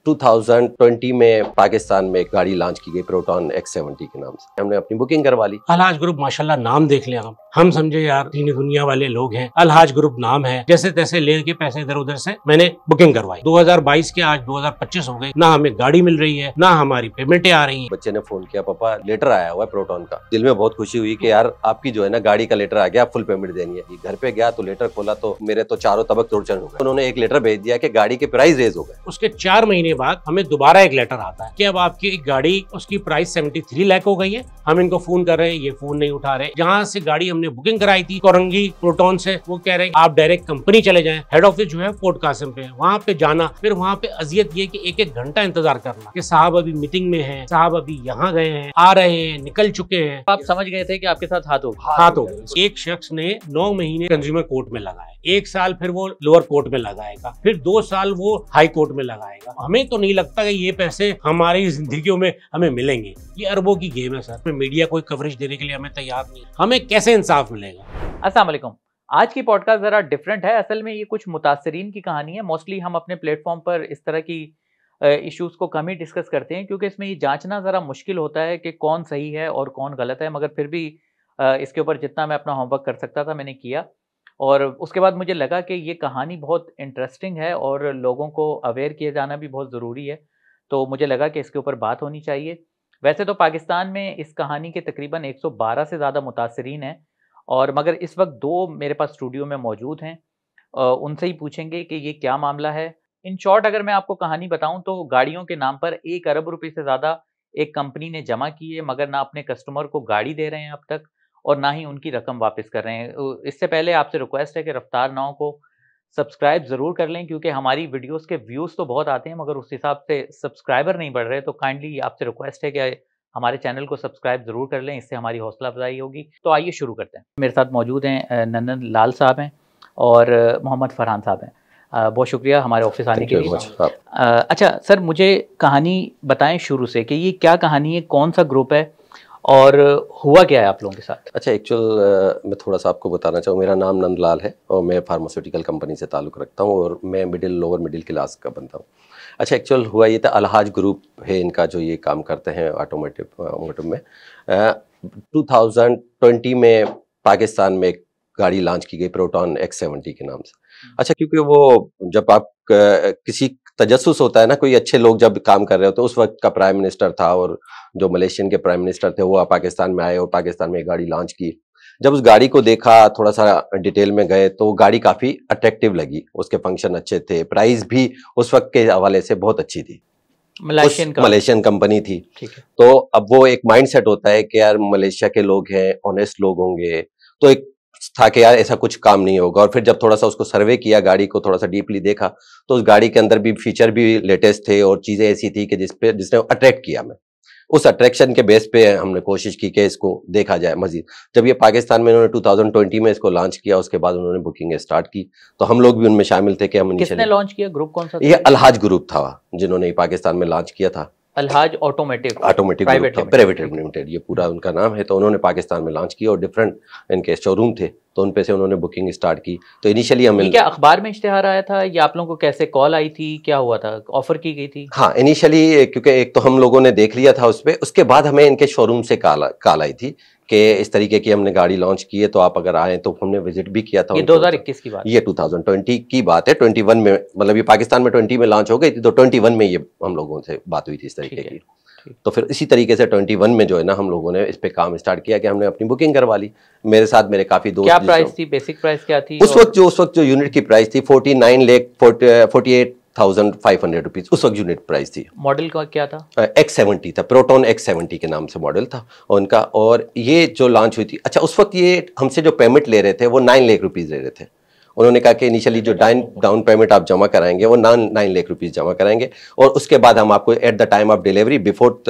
2020 में पाकिस्तान में एक गाड़ी लॉन्च की गई प्रोटॉन X70 के नाम से। हमने अपनी बुकिंग करवा ली। अलहाज ग्रुप माशाल्लाह नाम देख लिया हम समझे यार दीनी दुनिया वाले लोग हैं। अलहाज ग्रुप नाम है, जैसे तैसे लेके पैसे इधर उधर से मैंने बुकिंग करवाई। 2022 के आज 2025 हो गए, ना हमें गाड़ी मिल रही है ना हमारी पेमेंटें आ रही हैं। बच्चे ने फोन किया, पापा लेटर आया हुआ है प्रोटॉन का। दिल में बहुत खुशी हुई कि यार आपकी जो है ना गाड़ी का लेटर आ गया, फुल पेमेंट देनी है। घर पे गया तो लेटर खोला तो मेरे तो चारों तबक तोड़चन हो गए। उन्होंने एक लेटर भेज दिया कि गाड़ी के प्राइस रेज हो गए। उसके 4 महीने बाद हमें दोबारा एक लेटर आता है कि अब आपकी गाड़ी उसकी प्राइस 73 लाख हो गई है। हम इनको फोन कर रहे हैं, ये फोन नहीं उठा रहे। जहाँ से गाड़ी हमने बुकिंग कराई थी कोरंगी प्रोटॉन से, वो कह रहे हैं आप डायरेक्ट कंपनी चले जाएं। हेड ऑफिस जो है पोर्ट कासिम पे, वहाँ पे जाना, फिर वहाँ पे अजियत ये कि एक एक घंटा इंतजार करना कि साहब अभी मीटिंग में हैं, साहब अभी यहाँ गए हैं, आ रहे हैं, निकल चुके हैं। आप समझ गए थे कि आपके साथ हाथ हो गए। एक शख्स ने 9 महीने कंज्यूमर कोर्ट में लगाए, 1 साल फिर वो लोअर कोर्ट में लगाएगा, फिर 2 साल वो हाई कोर्ट में लगाएगा। हमें तो नहीं लगता कि ये पैसे हमारी जिंदगियों में हमें मिलेंगे। ये अरबों की गेम है सर। मीडिया कोई कवरेज देने के लिए हमें तैयार नहीं। हमें कैसे इंसाफ मिलेगा? अस्सलाम वालेकुम। आज की पॉडकास्ट जरा डिफरेंट है। असल में ये कुछ मुतासरीन की कहानी है। मोस्टली हम अपने प्लेटफॉर्म पर इस तरह की इश्यूज को कम ही डिस्कस करते हैं, क्योंकि इसमें ये जांचना ज़रा मुश्किल होता है कि कौन सही है और कौन गलत है। मगर फिर भी इसके ऊपर जितना मैं अपना होमवर्क कर सकता था मैंने किया, और उसके बाद मुझे लगा कि ये कहानी बहुत इंटरेस्टिंग है और लोगों को अवेयर किया जाना भी बहुत ज़रूरी है। तो मुझे लगा कि इसके ऊपर बात होनी चाहिए। वैसे तो पाकिस्तान में इस कहानी के तकरीबन 112 से ज़्यादा मुतासरीन हैं, और मगर इस वक्त 2 मेरे पास स्टूडियो में मौजूद हैं। उनसे ही पूछेंगे कि ये क्या मामला है। इन शॉर्ट अगर मैं आपको कहानी बताऊं तो गाड़ियों के नाम पर 1 अरब रुपए से ज़्यादा एक कंपनी ने जमा किए, मगर ना अपने कस्टमर को गाड़ी दे रहे हैं अब तक, और ना ही उनकी रकम वापस कर रहे हैं। इससे पहले आपसे रिक्वेस्ट है कि रफ्तार नाव को सब्सक्राइब ज़रूर कर लें, क्योंकि हमारी वीडियोस के व्यूज़ तो बहुत आते हैं मगर उस हिसाब से सब्सक्राइबर नहीं बढ़ रहे। तो काइंडली आपसे रिक्वेस्ट है कि हमारे चैनल को सब्सक्राइब ज़रूर कर लें, इससे हमारी हौसला अफजाई होगी। तो आइए शुरू करते हैं। मेरे साथ मौजूद हैं नन्नन लाल साहब हैं और मोहम्मद फरहान साहब हैं। बहुत शुक्रिया हमारे ऑफिस आने के लिए। अच्छा सर, मुझे कहानी बताएं शुरू से कि ये क्या कहानी है, कौन सा ग्रुप है और हुआ क्या है आप लोगों के साथ? अच्छा, एक्चुअल मैं थोड़ा सा आपको बताना चाहूँ। मेरा नाम नंदलाल है और मैं फार्मास्यूटिकल कंपनी से ताल्लुक़ रखता हूँ और मैं लोअर मिडिल क्लास का बनता हूँ। अच्छा, एक्चुअल हुआ ये था, अलहाज ग्रुप है इनका जो ये काम करते हैं ऑटोमोटिव में। 2020 में पाकिस्तान में एक गाड़ी लॉन्च की गई प्रोटॉन X70 के नाम से। अच्छा, क्योंकि वो जब आप किसी तजस्सुस होता है ना, कोई अच्छे लोग जब काम कर रहे होते, उस वक्त का प्राइम मिनिस्टर था और जो मलेशियन के प्राइम मिनिस्टर थे वो पाकिस्तान में आए और पाकिस्तान में एक गाड़ी लॉन्च की। जब उस गाड़ी को देखा, थोड़ा सा डिटेल में गए तो गाड़ी काफ़ी अट्रैक्टिव लगी। उसके फंक्शन अच्छे थे, प्राइस भी उस वक्त के हवाले से बहुत अच्छी थी। मलेशियन कंपनी थी। तो अब वो एक माइंडसेट होता है कि यार मलेशिया के लोग हैं, ऑनेस्ट लोग होंगे, तो एक था कि यार ऐसा कुछ काम नहीं होगा। और फिर जब थोड़ा सा उसको सर्वे किया, गाड़ी को थोड़ा सा डीपली देखा, तो उस गाड़ी के अंदर भी फीचर भी लेटेस्ट थे और चीजें ऐसी थी कि जिसने अट्रैक्ट किया। मैं उस अट्रैक्शन के बेस पे हमने कोशिश की कि इसको देखा जाए मजीद। जब ये पाकिस्तान में इन्होंने 2020 में इसको लॉन्च किया, उसके बाद उन्होंने बुकिंग स्टार्ट की, तो हम लोग भी उनमें शामिल थे कि हम किसने लॉन्च किया? ग्रुप कौन सा था? ये अलहाज ग्रुप था जिन्होंने पाकिस्तान में लॉन्च किया था। अलहाज ऑटोमेटिव प्राइवेट लिमिटेड, ये पूरा उनका नाम है। तो उन्होंने पाकिस्तान में लॉन्च किया और डिफरेंट इनके शोरूम थे, तो उन पे से उन्होंने बुकिंग स्टार्ट की। तो इनिशियली हमें क्या अखबार में इश्तिहार आया था या आप लोगों को कैसे कॉल आई थी, क्या हुआ था, ऑफर की गई थी? हाँ, इनिशियली क्योंकि एक तो हम लोगों ने देख लिया था उस पर, उसके बाद हमें इनके शोरूम से कॉल आई थी कि इस तरीके की हमने गाड़ी लॉन्च की है, तो आप अगर आए। तो हमने विजिट भी किया था। ये 2021 की बात? ये 2020 की बात है। 21 में, मतलब ये पाकिस्तान में 20 में लॉन्च हो गई थी, तो 21 में ये हम लोगों से बात हुई थी इस तरीके की। तो फिर इसी तरीके से 21 में जो है ना, हम लोगों ने इस पे काम स्टार्ट किया कि हमने अपनी बुकिंग करवा ली। मेरे साथ मेरे काफी दोस्त। क्या प्राइस थी, बेसिक प्राइस क्या थी उस वक्त जो यूनिट की प्राइस थी 48,500 रुपीज उस वक्त यूनिट प्राइस थी। मॉडल का क्या था? X70 था, प्रोटॉन X70 के नाम से मॉडल था उनका। और ये जो लॉन्च हुई थी, अच्छा उस वक्त ये हमसे जो पेमेंट ले रहे थे वो 9 लाख रुपीज ले रहे थे। उन्होंने कहा कि इनिशियली जो डाउन पेमेंट आप जमा कराएंगे वो 9 लाख रुपीस जमा कराएंगे, और उसके बाद हम आपको at the time of delivery, before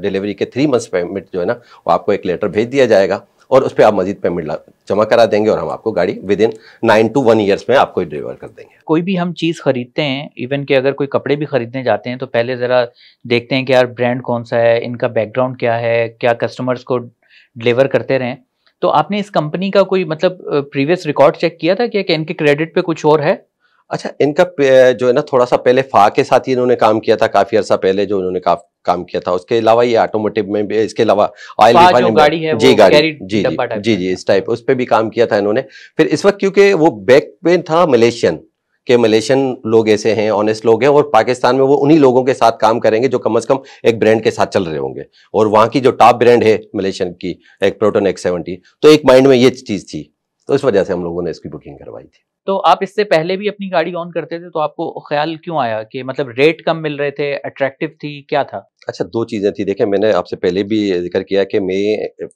delivery के 3 मंथ्स पेमेंट जो है ना, वो आपको एक लेटर भेज दिया जाएगा और उस पर आप मजीद पेमेंट जमा करा देंगे और हम आपको गाड़ी विद इन 9 to 1 ईयर्स में आपको डिलीवर कर देंगे। कोई भी हम चीज़ खरीदते हैं, इवन कि अगर कोई कपड़े भी खरीदने जाते हैं, तो पहले ज़रा देखते हैं कि यार ब्रांड कौन सा है, इनका बैकग्राउंड क्या है, क्या कस्टमर्स को डिलीवर करते रहें। तो आपने इस कंपनी का कोई मतलब प्रीवियस रिकॉर्ड चेक किया था कि इनके क्रेडिट पे कुछ और है? अच्छा, इनका जो है ना थोड़ा सा पहले फा के साथ ही इन्होंने काम किया था, काफी अर्सा पहले जो इन्होंने काम किया था। उसके अलावा ये ऑटोमोटिव में भी, इसके अलावा ऑयल रिफाइनिंग गाड़ी है जी वो गाड़ी कैरी जी डब्बा जी टाइप जी जी इस टाइप उस पे भी काम किया था इन्होंने। फिर इस वक्त क्योंकि वो बैक पे था मलेशियन के, मलेशियन लोग ऐसे हैं, ऑनेस्ट लोग हैं, और पाकिस्तान में वो उन्हीं लोगों के साथ काम करेंगे जो कम से कम एक ब्रांड के साथ चल रहे होंगे, और वहां की जो टॉप ब्रांड है मलेशियन की, एक प्रोटॉन X70, तो एक माइंड में ये चीज थी, तो इस वजह से हम लोगों ने इसकी बुकिंग करवाई थी। तो आप इससे पहले भी अपनी गाड़ी ऑन करते थे, तो आपको ख्याल क्यों आया कि मतलब रेट कम मिल रहे थे, अट्रैक्टिव थी, क्या था? अच्छा, 2 चीज़ें थी। देखिए, मैंने आपसे पहले भी ज़िक्र किया कि मैं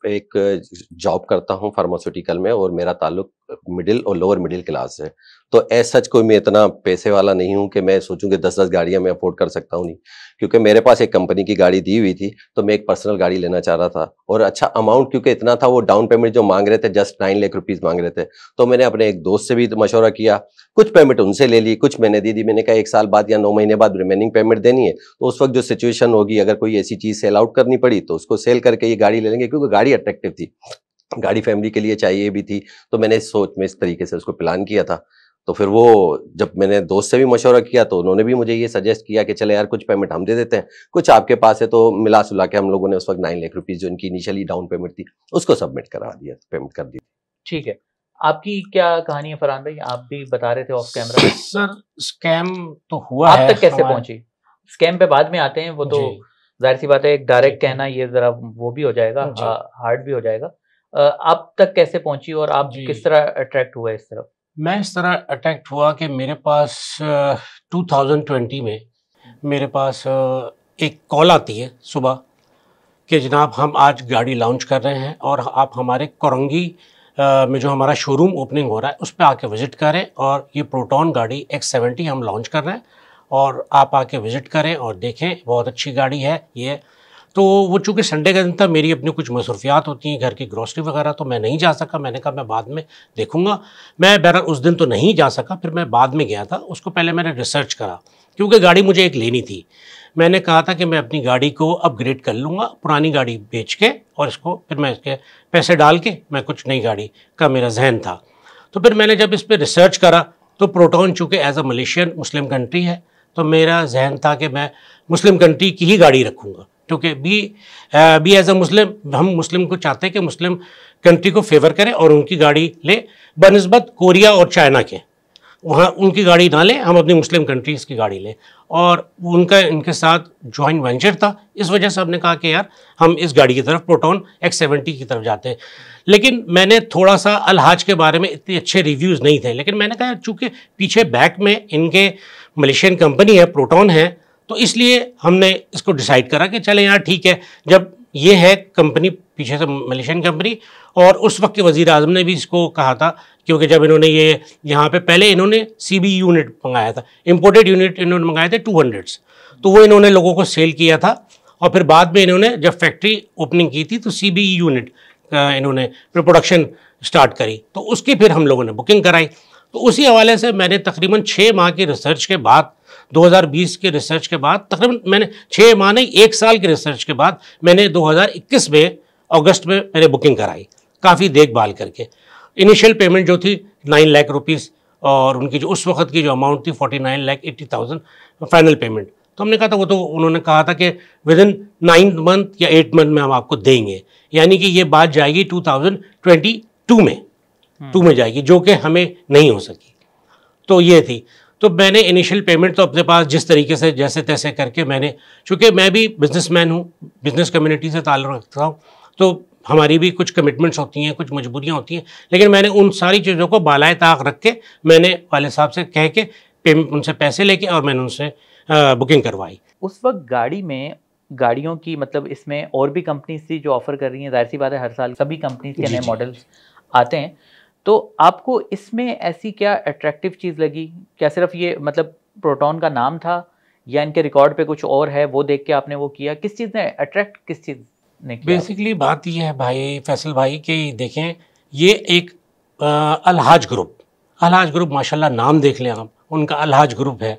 एक जॉब करता हूँ फार्मास्यूटिकल में, और मेरा ताल्लुक मिडिल और लोअर मिडिल क्लास से। तो एज़ सच कोई मैं इतना पैसे वाला नहीं हूँ कि मैं सोचूँ कि 10-10 गाड़ियाँ मैं अफ़ोर्ड कर सकता हूँ, नहीं। क्योंकि मेरे पास एक कंपनी की गाड़ी दी हुई थी, तो मैं एक पर्सनल गाड़ी लेना चाह रहा था, और अच्छा अमाउंट क्योंकि इतना था, वो डाउन पेमेंट जो माँग रहे थे जस्ट 9 लाख रुपीज़ माँग रहे थे। तो मैंने अपने एक दोस्त से भी मशवरा किया, कुछ पेमेंट उनसे ले ली, कुछ मैंने दे दी। मैंने कहा 1 साल बाद या 9 महीने बाद रिमेनिंग पेमेंट देनी है, तो उस वक़्त जो सिचुएशन होगी, अगर कोई ऐसी चीज़ सेल आउट करनी पड़ी तो उसको सेल करके ये गाड़ी ले लेंगे, क्योंकि गाड़ी अट्रैक्टिव थी, गाड़ी फैमिली के लिए चाहिए भी थी। तो मैंने इस सोच में इस तरीके से उसको प्लान किया था। तो फिर वो जब मैंने दोस्त से भी मशवरा किया, तो उन्होंने भी मुझे ये सजेस्ट किया कि चले यार कुछ पेमेंट हम दे देते हैं, कुछ आपके पास है। तो मिला सुला के हम लोगों ने उस वक्त 9 लाख रुपीज जो इनकी इनिशियली डाउन पेमेंट थी उसको सबमिट करा दिया, पेमेंट कर दी। ठीक है, आपकी क्या कहानी है फरहान भाई? आप भी बता रहे थे ऑफ कैमरा। सर स्कैम तो हुआ आप है तक कैसे पहुंची? स्कैम पे बाद में आते हैं, वो तो जी जाहिर सी बात है, एक डायरेक्ट जी कहना ये जरा वो भी हो जाएगा, जी हार्ड भी हो जाएगा। आप तक कैसे पहुंची और आप जी किस तरह अट्रैक्ट हुए इस तरफ? मैं इस तरह अटैक्ट हुआ कि मेरे पास 2020 में मेरे पास एक कॉल आती है सुबह कि जनाब हम आज गाड़ी लॉन्च कर रहे हैं, और आप हमारे कोरंगी में जो हमारा शोरूम ओपनिंग हो रहा है उस पर आके विज़िट करें, और ये प्रोटॉन गाड़ी X70 हम लॉन्च कर रहे हैं, और आप आके विज़िट करें और देखें, बहुत अच्छी गाड़ी है ये। तो वो चूँकि संडे का दिन था, मेरी अपनी कुछ मसरूफियात होती हैं घर की ग्रॉसरी वगैरह, तो मैं नहीं जा सका। मैंने कहा मैं बाद में देखूँगा। मैं बहरहाल उस दिन तो नहीं जा सका, फिर मैं बाद में गया था। उसको पहले मैंने रिसर्च करा, क्योंकि गाड़ी मुझे एक लेनी थी। मैंने कहा था कि मैं अपनी गाड़ी को अपग्रेड कर लूँगा, पुरानी गाड़ी बेच के, और इसको फिर मैं इसके पैसे डाल के मैं कुछ नई गाड़ी का मेरा जहन था। तो फिर मैंने जब इस पर रिसर्च करा, तो प्रोटॉन चूँकि as a Malaysian Muslim country है, तो मेरा जहन था कि मैं मुस्लिम कंट्री की ही गाड़ी रखूँगा, क्योंकि बी एज अ मुस्लिम, हम मुस्लिम को चाहते हैं कि मुस्लिम कंट्री को फेवर करें और उनकी गाड़ी ले, बनस्बत कोरिया और चाइना के। वहाँ उनकी गाड़ी ना लें, हम अपनी मुस्लिम कंट्रीज़ की गाड़ी लें। और उनका इनके साथ जॉइंट वेंचर था, इस वजह से हमने कहा कि यार हम इस गाड़ी की तरफ, प्रोटॉन X70 की तरफ जाते हैं। लेकिन मैंने थोड़ा सा अलहाज के बारे में इतने अच्छे रिव्यूज़ नहीं थे, लेकिन मैंने कहा चूँकि पीछे बैक में इनके मलेशियन कंपनी है, प्रोटॉन है, तो इसलिए हमने इसको डिसाइड करा कि चले यार ठीक है, जब ये है कंपनी पीछे से मलेशियन कंपनी। और उस वक्त के वज़ीर आज़म ने भी इसको कहा था, क्योंकि जब इन्होंने ये यहाँ पे पहले इन्होंने CBE यूनिट मंगाया था, इंपोर्टेड यूनिट इन्होंने मंगाए थे 200s, तो वो इन्होंने लोगों को सेल किया था। और फिर बाद में इन्होंने जब फैक्ट्री ओपनिंग की थी, तो CBE यूनिट इन्होंने फिर प्रोडक्शन स्टार्ट करी, तो उसकी फिर हम लोगों ने बुकिंग कराई। तो उसी हवाले से मैंने तकरीबन 6 माह की रिसर्च के बाद, 2020 के रिसर्च के बाद, तकरीबन मैंने 6 माह नहीं 1 साल के रिसर्च के बाद मैंने 2021 में अगस्त में मैंने बुकिंग कराई, काफ़ी देखभाल करके। इनिशियल पेमेंट जो थी 9 लाख रुपीज़, और उनकी जो उस वक्त की जो अमाउंट थी 49,80,000 फाइनल पेमेंट। तो हमने कहा था, वो तो उन्होंने कहा था कि विद इन 9 मंथ या 8 मंथ में हम आपको देंगे, यानी कि ये बात जाएगी 2022 में जाएगी, जो कि हमें नहीं हो सकी। तो ये थी। तो मैंने इनिशियल पेमेंट तो अपने पास जिस तरीके से जैसे तैसे करके मैंने, चूँकि मैं भी बिजनेसमैन हूँ, बिजनेस कम्युनिटी से ताल्लुक़ रखता हूँ, तो हमारी भी कुछ कमिटमेंट्स होती हैं, कुछ मजबूरियाँ होती हैं, लेकिन मैंने उन सारी चीज़ों को बालाए ताक रख के, मैंने वाले साहब से कह के पेमेंट उनसे पैसे लेके, और मैंने उनसे बुकिंग करवाई। उस वक्त गाड़ी में, गाड़ियों की मतलब इसमें और भी कंपनीज थी जो ऑफर कर रही हैं, जाहिर सी बात है हर साल सभी कंपनीज के नए मॉडल्स आते हैं। तो आपको इसमें ऐसी क्या अट्रैक्टिव चीज़ लगी? क्या सिर्फ ये मतलब प्रोटॉन का नाम था, या इनके रिकॉर्ड पे कुछ और है वो देख के आपने वो किया? किस चीज़ ने अट्रैक्ट, किस चीज़ ने किया? बेसिकली बात ये है भाई फैसल भाई कि देखें, ये एक अलहाज ग्रुप माशाल्लाह, नाम देख लें आप, उनका अलहाज ग्रुप है।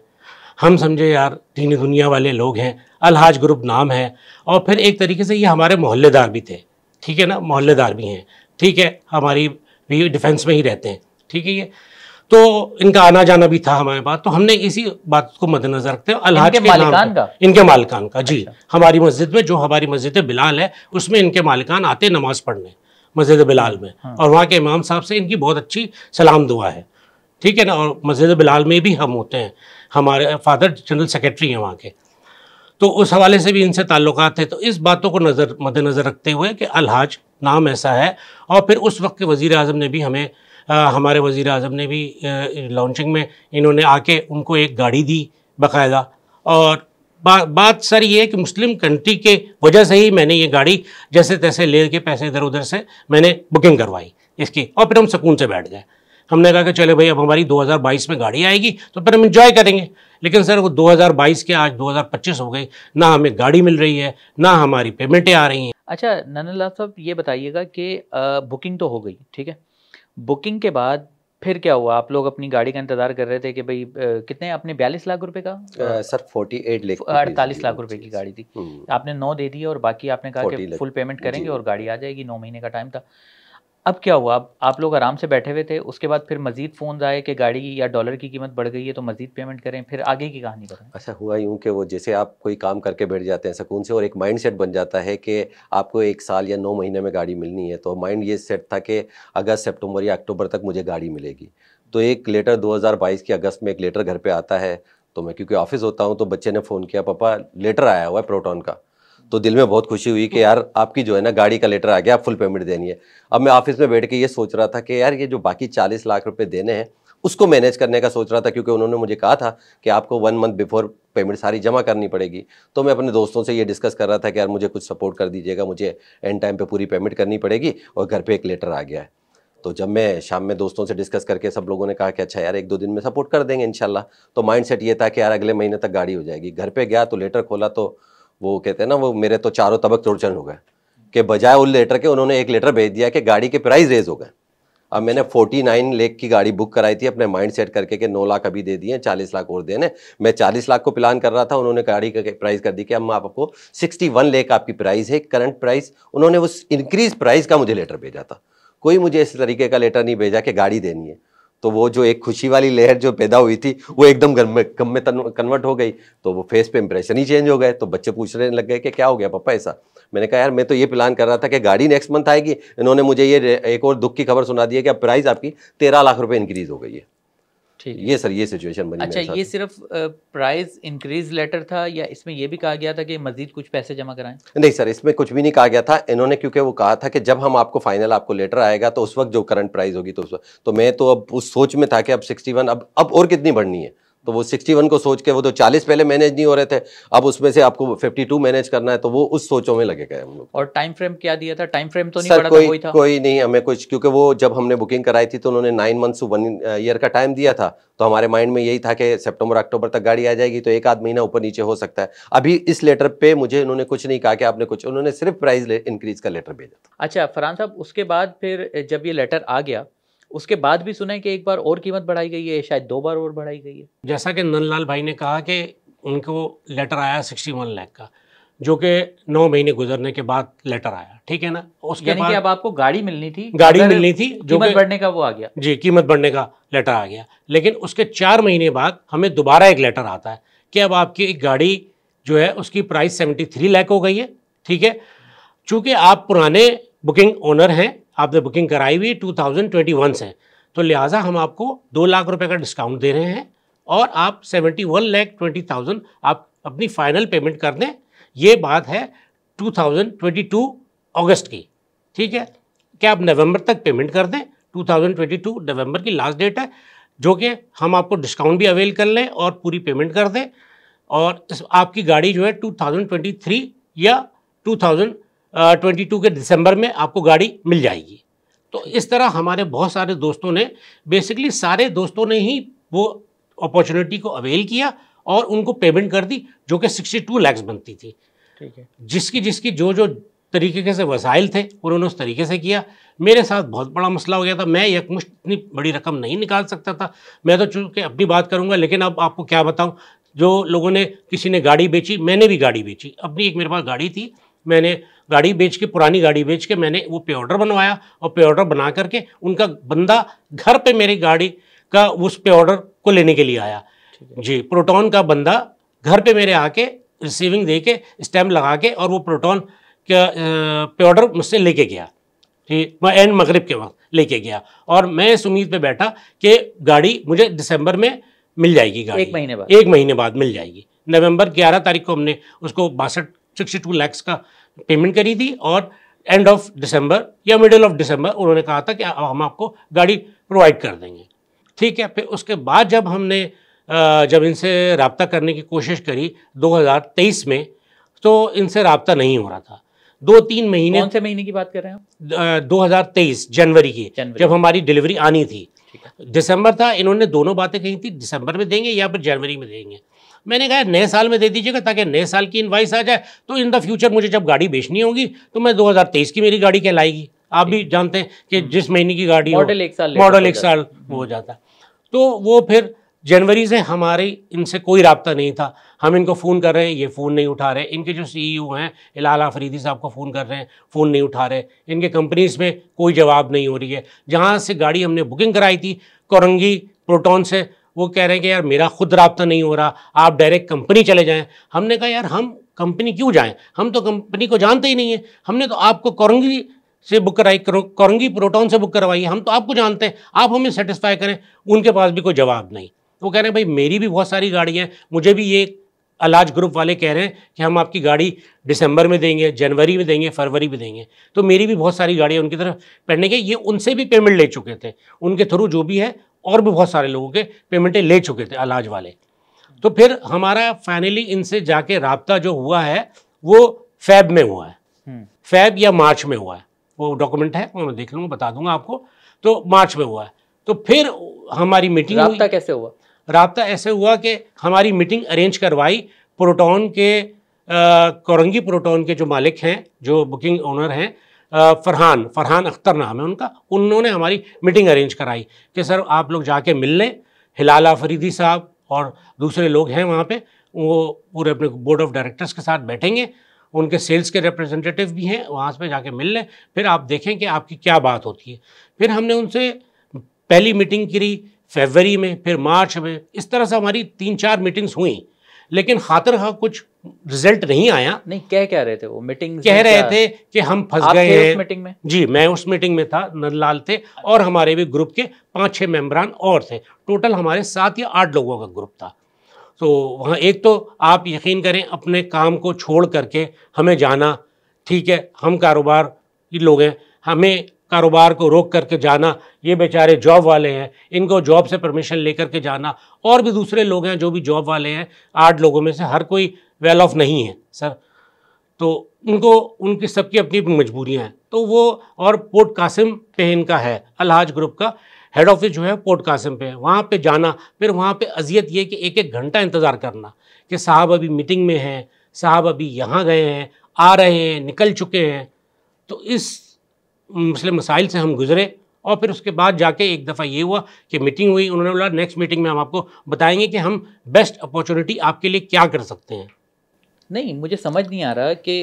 हम समझे यार दीनी दुनिया वाले लोग हैं, अलहाज ग्रुप नाम है। और फिर एक तरीके से ये हमारे मोहल्लेदार भी थे, ठीक है ना, मोहल्लेदार भी हैं, ठीक है, हमारी भी डिफेंस में ही रहते हैं, ठीक है ये। तो इनका आना जाना भी था हमारे पास, तो हमने इसी बात को मद्देनजर रखते हुए अलहाज के नाम का, इनके मालिकान का जी, हमारी मस्जिद में, जो हमारी मस्जिद बिलाल है उसमें इनके मालिकान आते नमाज पढ़ने मस्जिद बिलाल में, और वहाँ के इमाम साहब से इनकी बहुत अच्छी सलाम दुआ है, ठीक है ना। और मस्जिद बिलाल में भी हम होते हैं, हमारे फादर जनरल सेक्रेटरी हैं वहाँ के, तो उस हवाले से भी इनसे ताल्लुकात थे। तो इस बातों को मद्देनज़र रखते हुए कि अलहाज नाम ऐसा है, और फिर उस वक्त के वज़ीर आज़म ने भी हमें हमारे वज़ीर आज़म ने भी लॉन्चिंग में इन्होंने आके उनको एक गाड़ी दी बाकायदा। और बात सर ये है कि मुस्लिम कंट्री के वजह से ही मैंने ये गाड़ी जैसे तैसे ले के पैसे इधर उधर से मैंने बुकिंग करवाई इसकी, और फिर हम सुकून से बैठ गए। हमने कहा कि चले भाई अब हमारी 2022 में गाड़ी आएगी तो फिर हम इंजॉय करेंगे। लेकिन सर वो 2022 के आज 2025 हो गई, ना हमें गाड़ी मिल रही है, ना हमारी पेमेंटें आ रही हैं। अच्छा नन्नलाल साहब ये बताइएगा कि बुकिंग तो हो गई, ठीक है, बुकिंग के बाद फिर क्या हुआ? आप लोग अपनी गाड़ी का इंतजार कर रहे थे कि भाई कितने, आपने 42 लाख रुपए का सर 48 लाख रुपए की गाड़ी थी, आपने 9 दे दी और बाकी आपने कहा कि फुल पेमेंट करेंगे और गाड़ी आ जाएगी, 9 महीने का टाइम था। अब क्या हुआ? आप लोग आराम से बैठे हुए थे, उसके बाद फिर मजीद फ़ोन आए कि गाड़ी या डॉलर की कीमत बढ़ गई है तो मजीद पेमेंट करें, फिर आगे की कहानी बताएं। अच्छा हुआ यूँ कि वो जैसे आप कोई काम करके बैठ जाते हैं सुकून से और एक माइंड सेट बन जाता है कि आपको 1 साल या 9 महीने में गाड़ी मिलनी है, तो माइंड ये सेट था कि अगस्त सितंबर या अक्टूबर तक मुझे गाड़ी मिलेगी। तो एक लेटर 2022 के अगस्त में एक लेटर घर पे आता है, तो मैं क्योंकि ऑफिस होता हूँ तो बच्चे ने फ़ोन किया, पापा लेटर आया हुआ है प्रोटॉन का। तो दिल में बहुत खुशी हुई कि यार आपकी जो है ना गाड़ी का लेटर आ गया, आप फुल पेमेंट देनी है। अब मैं ऑफिस में बैठ के ये सोच रहा था कि यार ये जो बाकी 40 लाख रुपए देने हैं उसको मैनेज करने का सोच रहा था, क्योंकि उन्होंने मुझे कहा था कि आपको 1 मंथ बिफोर पेमेंट सारी जमा करनी पड़ेगी। तो मैं अपने दोस्तों से ये डिस्कस कर रहा था कि यार मुझे कुछ सपोर्ट कर दीजिएगा, मुझे एंड टाइम पे पूरी पेमेंट करनी पड़ेगी, और घर पे एक लेटर आ गया है। तो जब मैं शाम में दोस्तों से डिस्कस करके सब लोगों ने कहा कि अच्छा यार 1-2 दिन में सपोर्ट कर देंगे इंशाल्लाह, तो माइंड सेट ये था कि यार अगले महीने तक गाड़ी हो जाएगी। घर पे गया तो लेटर खोला तो वो कहते हैं ना, वो मेरे तो चारों तबक तोड़चन हो गए कि बजाय उस लेटर के उन्होंने एक लेटर भेज दिया कि गाड़ी के प्राइस रेज हो गए। अब मैंने 49 लाख की गाड़ी बुक कराई थी अपने माइंड सेट करके कि 9 लाख अभी दे दिए, 40 लाख और देने। मैं 40 लाख को प्लान कर रहा था, उन्होंने गाड़ी का प्राइस कर दी कि हम आपको 61 लाख आपकी प्राइस है करंट प्राइस। उन्होंने उस इंक्रीज प्राइस का मुझे लेटर भेजा था, कोई मुझे इस तरीके का लेटर नहीं भेजा कि गाड़ी देनी है। तो वो जो एक खुशी वाली लहर जो पैदा हुई थी वो एकदम गम में कन्वर्ट हो गई, तो वो फेस पे इंप्रेशन ही चेंज हो गए। तो बच्चे पूछने लग गए कि क्या हो गया पापा ऐसा। मैंने कहा यार मैं तो ये प्लान कर रहा था कि गाड़ी नेक्स्ट मंथ आएगी, इन्होंने मुझे ये एक और दुख की खबर सुना दी है कि अब प्राइस आपकी 13 लाख रुपए इंक्रीज हो गई है। ठीक, ये सर ये सिचुएशन बनी। अच्छा ये सिर्फ प्राइस इंक्रीज लेटर था या इसमें ये भी कहा गया था कि मजीद कुछ पैसे जमा कराएं? नहीं सर, इसमें कुछ भी नहीं कहा गया था। इन्होंने क्योंकि वो कहा था कि जब हम आपको फाइनल आपको लेटर आएगा तो उस वक्त जो करंट प्राइस होगी तो उस वक्त, तो मैं तो अब उस सोच में था कि अब 61 अब और कितनी बढ़नी है, तो वो 61 को सोच के वो तो 40 पहले मैनेज नहीं हो रहे थे, अब उसमें से आपको 52 मैनेज करना है, तो वो उस सोचों में लगे गए हम लोग। और टाइम फ्रेम क्या दिया था? टाइम फ्रेम तो नहीं सर पड़ा कोई, था, कोई था? कोई नहीं हमें कुछ, क्योंकि वो जब हमने बुकिंग कराई थी तो उन्होंने 9 मंथ्स 1 ईयर का टाइम दिया था, तो हमारे माइंड में यही था कि सितंबर अक्टूबर तक गाड़ी आ जाएगी, तो 1-आध महीना ऊपर नीचे हो सकता है। अभी इस लेटर पे मुझे उन्होंने कुछ नहीं कहा कि आपने कुछ, उन्होंने सिर्फ प्राइस इंक्रीज का लेटर भेजा था। अच्छा फरहान साहब, उसके बाद फिर जब ये लेटर आ गया उसके बाद भी सुना है कि एक बार और कीमत बढ़ाई गई है, शायद 2 बार और बढ़ाई गई है। जैसा कि नंदलाल भाई ने कहा कि उनको लेटर आया 61 लाख का, जो कि 9 महीने गुजरने के बाद लेटर आया, ठीक है ना। उसके यानी कि अब आपको गाड़ी मिलनी थी, गाड़ी मिलनी थी, जो कीमत बढ़ने का वो आ गया जी, कीमत बढ़ने का लेटर आ गया। लेकिन उसके 4 महीने बाद हमें दोबारा एक लेटर आता है कि अब आपकी एक गाड़ी जो है उसकी प्राइस 73 लाख हो गई है, ठीक है। चूँकि आप पुराने बुकिंग ओनर हैं, आपने बुकिंग कराई हुई 2021 से, तो लिहाजा हम आपको 2 लाख रुपए का डिस्काउंट दे रहे हैं और आप 71,20,000 आप अपनी फाइनल पेमेंट कर दें। ये बात है 2022 अगस्त की, ठीक है। क्या आप नवंबर तक पेमेंट कर दें, 2022 नवंबर की लास्ट डेट है, जो कि हम आपको डिस्काउंट भी अवेल कर लें और पूरी पेमेंट कर दें, और आपकी गाड़ी जो है 2023 या 2022 के दिसंबर में आपको गाड़ी मिल जाएगी। तो इस तरह हमारे बहुत सारे दोस्तों ने, बेसिकली सारे दोस्तों ने ही वो अपॉर्चुनिटी को अवेल किया और उनको पेमेंट कर दी, जो कि 62 लाख बनती थी, ठीक है। जिसकी जो तरीके से वसाइल थे उन्होंने उस तरीके से किया। मेरे साथ बहुत बड़ा मसला हो गया था, मैं एकमुश्त इतनी बड़ी रकम नहीं निकाल सकता था। मैं तो चूँकि अपनी बात करूँगा, लेकिन अब आपको क्या बताऊँ, जो लोगों ने, किसी ने गाड़ी बेची, मैंने भी गाड़ी बेची अपनी। एक मेरे पास गाड़ी थी, मैंने गाड़ी बेच के, पुरानी गाड़ी बेच के मैंने वो पे ऑर्डर बनवाया और पे ऑर्डर बना करके उनका बंदा घर पे मेरी गाड़ी का उस पे ऑर्डर को लेने के लिए आया जी। प्रोटॉन का बंदा घर पे मेरे आके रिसीविंग दे के स्टैम्प लगा के और वो प्रोटॉन का पे ऑर्डर मुझसे लेके गया, ठीक, मैं एंड मगरिब के वक्त लेके गया और मैं इस उम्मीद पे बैठा कि गाड़ी मुझे दिसंबर में मिल जाएगी, गाड़ी 1 महीने बाद मिल जाएगी। नवंबर 11 तारीख को हमने उसको 62 लाख का पेमेंट करी थी और एंड ऑफ दिसंबर या मिडिल ऑफ दिसंबर उन्होंने कहा था कि हम आपको गाड़ी प्रोवाइड कर देंगे, ठीक है। फिर उसके बाद जब हमने जब इनसे रब्ता करने की कोशिश करी 2023 में, तो इनसे रब्ता नहीं हो रहा था। 2-3 महीने। कौन से महीने की बात कर रहे हैं आप? 2023 जनवरी की, जब हमारी डिलीवरी आनी थी। दिसंबर था, इन्होंने दोनों बातें कही थी, दिसंबर में देंगे या फिर जनवरी में देंगे। मैंने कहा नए साल में दे दीजिएगा ताकि नए साल की इनवाइस आ जाए, तो इन द फ्यूचर मुझे जब गाड़ी बेचनी होगी तो मैं 2023 की मेरी गाड़ी कहलाएगी। आप भी जानते हैं कि जिस महीने की गाड़ी मॉडल एक साल हो जाता। तो वो फिर जनवरी से हमारे इनसे कोई रब्ता नहीं था। हम इनको फ़ोन कर रहे हैं, ये फ़ोन नहीं उठा रहे। इनके जो CEO हैं हिलाल अफरीदी साहब को फ़ोन कर रहे हैं, फ़ोन नहीं उठा रहे। इनके कंपनीज़ में कोई जवाब नहीं हो रही है। जहाँ से गाड़ी हमने बुकिंग कराई थी कोरंगी प्रोटॉन से, वो कह रहे हैं कि यार मेरा खुद रब्ता नहीं हो रहा, आप डायरेक्ट कंपनी चले जाएँ। हमने कहा यार हम कंपनी क्यों जाएँ, हम तो कंपनी को जानते ही नहीं है। हमने तो आपको कोरंगी से बुक कराई, कोरंगी प्रोटॉन से बुक करवाई है, हम तो आपको जानते हैं, आप हमें सेटिस्फाई करें। उनके पास भी कोई जवाब नहीं। वो कह रहे हैं भाई मेरी भी बहुत सारी गाड़ियाँ हैं, मुझे भी ये अलाज ग्रुप वाले कह रहे हैं कि हम आपकी गाड़ी दिसंबर में देंगे, जनवरी में देंगे, फरवरी में देंगे। तो मेरी भी बहुत सारी गाड़ियाँ उनकी तरफ पेंडिंग है। ये उनसे भी पेमेंट ले चुके थे, उनके थ्रू जो भी है, और भी बहुत सारे लोगों के पेमेंटें ले चुके थे अलाज वाले। तो फिर हमारा फाइनली इनसे जाके रब्ता जो हुआ है वो फैब में हुआ है, फैब या मार्च में हुआ है। वो डॉक्यूमेंट है, वो मैं देख लूँगा, बता दूंगा आपको। तो मार्च में हुआ है। तो फिर हमारी मीटिंग, रब्ता कैसे हुआ? रब्ता ऐसे हुआ कि हमारी मीटिंग अरेंज करवाई प्रोटॉन के कोरंगी प्रोटॉन के जो मालिक हैं, जो बुकिंग ओनर हैं, फरहान अख्तर नाम है उनका। उन्होंने हमारी मीटिंग अरेंज कराई कि सर आप लोग जाके मिल लें। हिलाल अफरीदी साहब और दूसरे लोग हैं वहाँ पे, वो पूरे अपने बोर्ड ऑफ डायरेक्टर्स के साथ बैठेंगे, उनके सेल्स के रिप्रेजेंटेटिव भी हैं, वहाँ पे जाके मिल लें, फिर आप देखें कि आपकी क्या बात होती है। फिर हमने उनसे पहली मीटिंग करी फरवरी में, फिर मार्च में। इस तरह से हमारी 3-4 मीटिंग्स हुई, लेकिन खातिर का कुछ रिजल्ट नहीं आया। नहीं, कह क्या रहे थे वो मीटिंग? कह रहे थे कि हम फंस गए हैं। उस मीटिंग में? जी, मैं उस मीटिंग में था, नंदलाल थे और हमारे भी ग्रुप के 5-6 मेंबरान और थे। टोटल हमारे 7 या 8 लोगों का ग्रुप था। तो वहाँ एक तो आप यकीन करें अपने काम को छोड़ करके हमें जाना, ठीक है, हम कारोबार के लोग हैं, हमें कारोबार को रोक करके जाना, ये बेचारे जॉब वाले हैं, इनको जॉब से परमिशन लेकर के जाना, और भी दूसरे लोग हैं जो भी जॉब वाले हैं। 8 लोगों में से हर कोई वेल ऑफ नहीं है सर, तो उनको उनकी सबकी अपनी मजबूरियां हैं। तो वो, और पोर्ट कासिम पे इनका है, अलहाज ग्रुप का हेड ऑफिस जो है पोर्ट कासिम पे है, वहाँ पे जाना, फिर वहाँ पे अजियत ये कि 1-1 घंटा इंतज़ार करना कि साहब अभी मीटिंग में हैं, साहब अभी यहाँ गए हैं, आ रहे हैं, निकल चुके हैं। तो इस मसले मसाइल से हम गुजरे और फिर उसके बाद जाके एक दफ़ा ये हुआ कि मीटिंग हुई। उन्होंने बोला नेक्स्ट मीटिंग में हम आपको बताएंगे कि हम बेस्ट अपॉर्चुनिटी आपके लिए क्या कर सकते हैं। नहीं, मुझे समझ नहीं आ रहा कि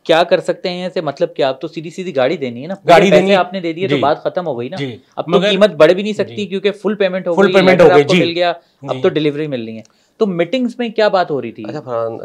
क्या कर सकते हैं से मतलब क्या? आप तो सीधी सीधी गाड़ी देनी है ना, गाड़ी पैसे आपने दे दिए तो बात खत्म हो गई ना। अब तो कीमत बढ़ भी नहीं सकती क्योंकि फुल पेमेंट हो गई, आपको मिल गया, अब तो डिलीवरी मिलनी है। तो मीटिंग्स में क्या बात हो रही थी? अच्छा फरहान,